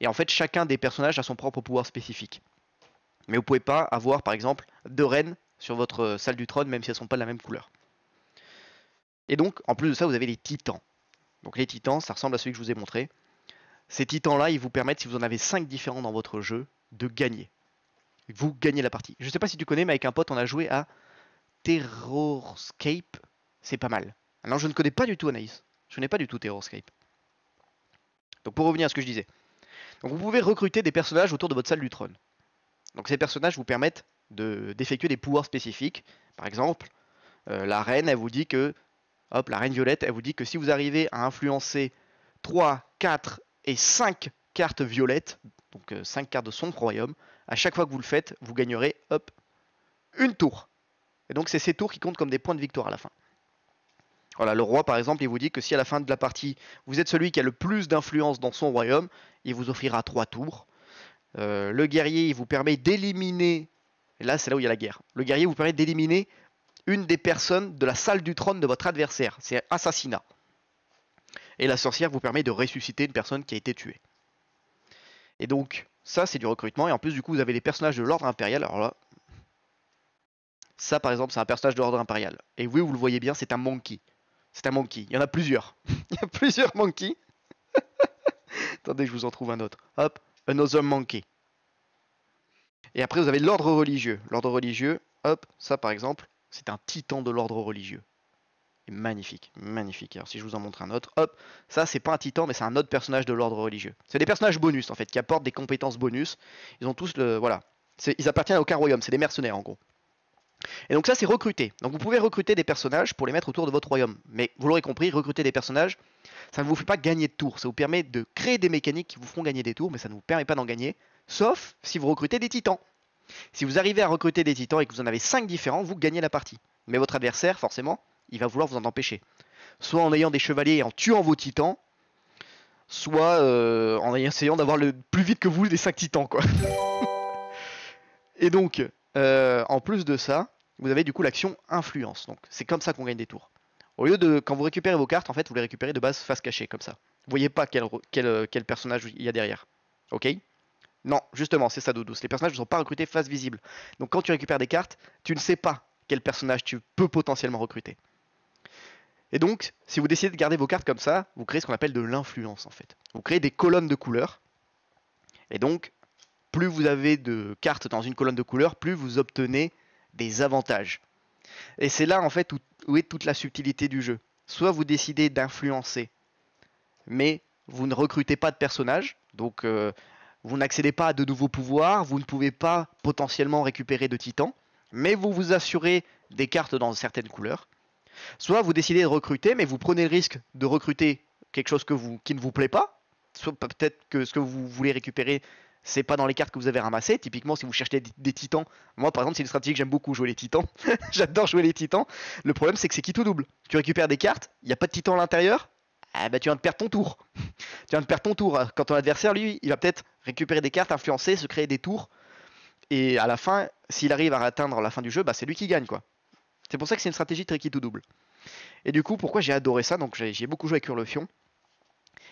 Et en fait, chacun des personnages a son propre pouvoir spécifique. Mais vous pouvez pas avoir, par exemple, 2 reines sur votre salle du trône, même si elles sont pas de la même couleur. Et donc, en plus de ça, vous avez les titans. Donc les titans, ça ressemble à celui que je vous ai montré. Ces titans-là, ils vous permettent, si vous en avez 5 différents dans votre jeu, de gagner. Vous gagnez la partie. Je sais pas si tu connais, mais avec un pote, on a joué à Terrorscape. C'est pas mal. Alors, je ne connais pas du tout Anaïs. Je connais pas du tout Terrorscape. Donc pour revenir à ce que je disais. Donc vous pouvez recruter des personnages autour de votre salle du trône. Donc ces personnages vous permettent d'effectuer des pouvoirs spécifiques. Par exemple, la reine, elle vous dit que, hop, la reine violette, elle vous dit que si vous arrivez à influencer 3, 4 et 5 cartes violettes, donc 5 cartes de son royaume, à chaque fois que vous le faites, vous gagnerez, hop, une tour. Et donc c'est ces tours qui comptent comme des points de victoire à la fin. Voilà, le roi par exemple, il vous dit que si à la fin de la partie, vous êtes celui qui a le plus d'influence dans son royaume, il vous offrira 3 tours. Le guerrier, il vous permet d'éliminer, et là c'est là où il y a la guerre, le guerrier vous permet d'éliminer une des personnes de la salle du trône de votre adversaire, c'est assassinat. Et la sorcière vous permet de ressusciter une personne qui a été tuée. Et donc, ça c'est du recrutement, et en plus du coup vous avez les personnages de l'ordre impérial, alors là, ça par exemple c'est un personnage de l'ordre impérial. Et oui, vous le voyez bien, c'est un monkey. C'est un monkey, il y en a plusieurs. Il y a plusieurs monkeys. Attendez, je vous en trouve un autre. Hop, another monkey. Et après, vous avez l'ordre religieux. L'ordre religieux, hop, ça par exemple, c'est un titan de l'ordre religieux. Et magnifique, magnifique. Alors si je vous en montre un autre, hop, ça c'est pas un titan, mais c'est un autre personnage de l'ordre religieux. C'est des personnages bonus en fait, qui apportent des compétences bonus. Ils ont tous le, voilà, ils appartiennent à aucun royaume, c'est des mercenaires en gros. Et donc ça c'est recruter. Donc vous pouvez recruter des personnages pour les mettre autour de votre royaume. Mais vous l'aurez compris, recruter des personnages, ça ne vous fait pas gagner de tours. Ça vous permet de créer des mécaniques qui vous feront gagner des tours, mais ça ne vous permet pas d'en gagner. Sauf si vous recrutez des titans. Si vous arrivez à recruter des titans et que vous en avez 5 différents, vous gagnez la partie. Mais votre adversaire, forcément, il va vouloir vous en empêcher. Soit en ayant des chevaliers et en tuant vos titans, soit en essayant d'avoir le plus vite que vous les 5 titans, quoi. Et donc, en plus de ça, vous avez du coup l'action influence. Donc c'est comme ça qu'on gagne des tours. Au lieu de, quand vous récupérez vos cartes, en fait, vous les récupérez de base face cachée, comme ça. Vous voyez pas quel personnage il y a derrière. Ok? Non, justement, c'est ça, Doudou. Les personnages ne sont pas recrutés face visible. Donc quand tu récupères des cartes, tu ne sais pas quel personnage tu peux potentiellement recruter. Et donc, si vous décidez de garder vos cartes comme ça, vous créez ce qu'on appelle de l'influence, en fait. Vous créez des colonnes de couleurs. Et donc, plus vous avez de cartes dans une colonne de couleurs, plus vous obtenez des avantages. Et c'est là, en fait, où est toute la subtilité du jeu. Soit vous décidez d'influencer, mais vous ne recrutez pas de personnages, donc vous n'accédez pas à de nouveaux pouvoirs, vous ne pouvez pas potentiellement récupérer de titans, mais vous vous assurez des cartes dans certaines couleurs. Soit vous décidez de recruter, mais vous prenez le risque de recruter quelque chose qui ne vous plaît pas. Soit peut-être que ce que vous voulez récupérer, c'est pas dans les cartes que vous avez ramassées. Typiquement, si vous cherchez des titans, moi par exemple, c'est une stratégie que j'aime beaucoup, jouer les titans. J'adore jouer les titans. Le problème, c'est que c'est qui tout double. Tu récupères des cartes, il n'y a pas de titan à l'intérieur, ah bah tu viens de perdre ton tour. Tu viens de perdre ton tour. Quand ton adversaire, lui, il va peut-être récupérer des cartes, influencer, se créer des tours. Et à la fin, s'il arrive à atteindre la fin du jeu, bah c'est lui qui gagne, quoi. C'est pour ça que c'est une stratégie très qui tout double. Et du coup, pourquoi j'ai adoré ça? Donc j'ai beaucoup joué avec Hurlefion.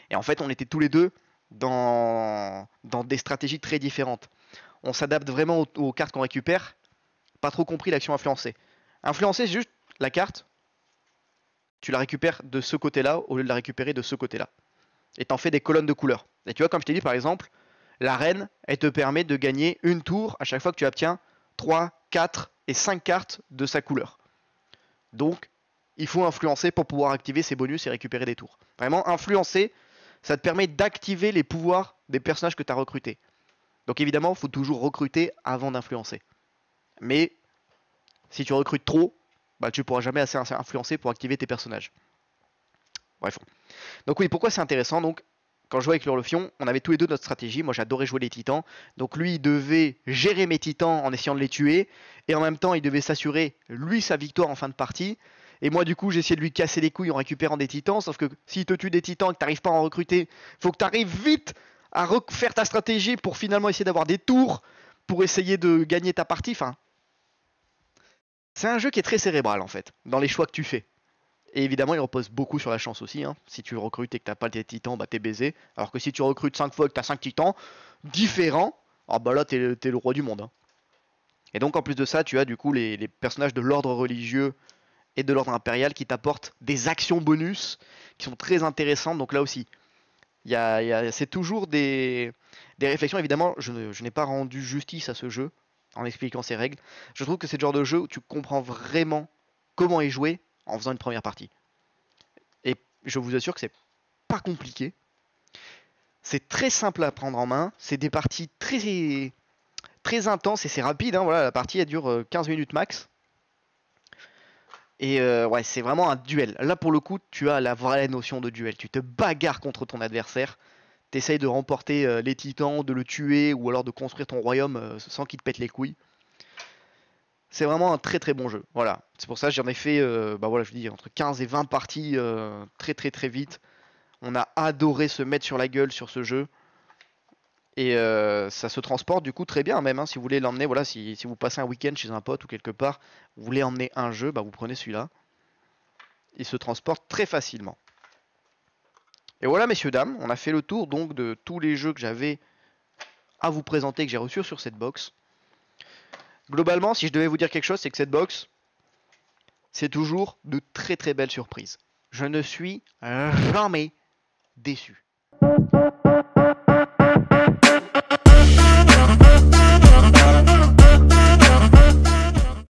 Et en fait, on était tous les deux dans des stratégies très différentes. On s'adapte vraiment aux cartes qu'on récupère. Pas trop compris l'action influencée. Influencer, c'est juste la carte. tu la récupères de ce côté-là au lieu de la récupérer de ce côté-là. Et t'en fais des colonnes de couleurs. Et tu vois, comme je t'ai dit par exemple, la reine, elle te permet de gagner une tour à chaque fois que tu obtiens 3, 4 et 5 cartes de sa couleur. Donc, il faut influencer pour pouvoir activer ses bonus et récupérer des tours. Vraiment, influencer, ça te permet d'activer les pouvoirs des personnages que tu as recrutés. Donc évidemment, il faut toujours recruter avant d'influencer. Mais si tu recrutes trop, bah, tu ne pourras jamais assez influencer pour activer tes personnages. Bref. Donc oui, pourquoi c'est intéressant? Donc, quand je jouais avec l'Hurlefion, on avait tous les deux notre stratégie. Moi, j'adorais jouer les titans. Donc lui, il devait gérer mes titans en essayant de les tuer. Et en même temps, il devait s'assurer, lui, sa victoire en fin de partie. Et moi, du coup, j'essayais de lui casser les couilles en récupérant des titans. Sauf que s'il te tue des titans et que tu n'arrives pas à en recruter, faut que tu arrives vite à refaire ta stratégie pour finalement essayer d'avoir des tours pour essayer de gagner ta partie. Enfin, c'est un jeu qui est très cérébral en fait, dans les choix que tu fais. Et évidemment, il repose beaucoup sur la chance aussi. Hein. Si tu recrutes et que t'as pas tes titans, bah t'es baisé. Alors que si tu recrutes 5 fois et que t'as 5 titans différents, ah bah là t'es le roi du monde. Hein. Et donc en plus de ça, tu as du coup les personnages de l'ordre religieux et de l'ordre impérial qui t'apportent des actions bonus qui sont très intéressantes. Donc là aussi, c'est toujours des réflexions. Évidemment, je n'ai pas rendu justice à ce jeu en expliquant ses règles. Je trouve que c'est le genre de jeu où tu comprends vraiment comment est joué en faisant une première partie. Et je vous assure que c'est pas compliqué. C'est très simple à prendre en main. C'est des parties très intenses et c'est rapide. Hein, voilà, la partie elle dure 15 minutes max. Et ouais, c'est vraiment un duel. Là pour le coup, tu as la vraie notion de duel. Tu te bagarres contre ton adversaire. T'essayes de remporter les titans, de le tuer ou alors de construire ton royaume sans qu'il te pète les couilles. C'est vraiment un très très bon jeu. Voilà, c'est pour ça que j'en ai fait, bah voilà, je dis entre 15 et 20 parties très vite. On a adoré se mettre sur la gueule sur ce jeu. Et ça se transporte du coup très bien même. Hein, si vous voulez l'emmener, voilà, si vous passez un week-end chez un pote ou quelque part, vous voulez emmener un jeu, bah vous prenez celui-là. Il se transporte très facilement. Et voilà messieurs dames, on a fait le tour donc de tous les jeux que j'avais à vous présenter, que j'ai reçus sur cette box. Globalement, si je devais vous dire quelque chose, c'est que cette box, c'est toujours de très belles surprises. Je ne suis jamais déçu.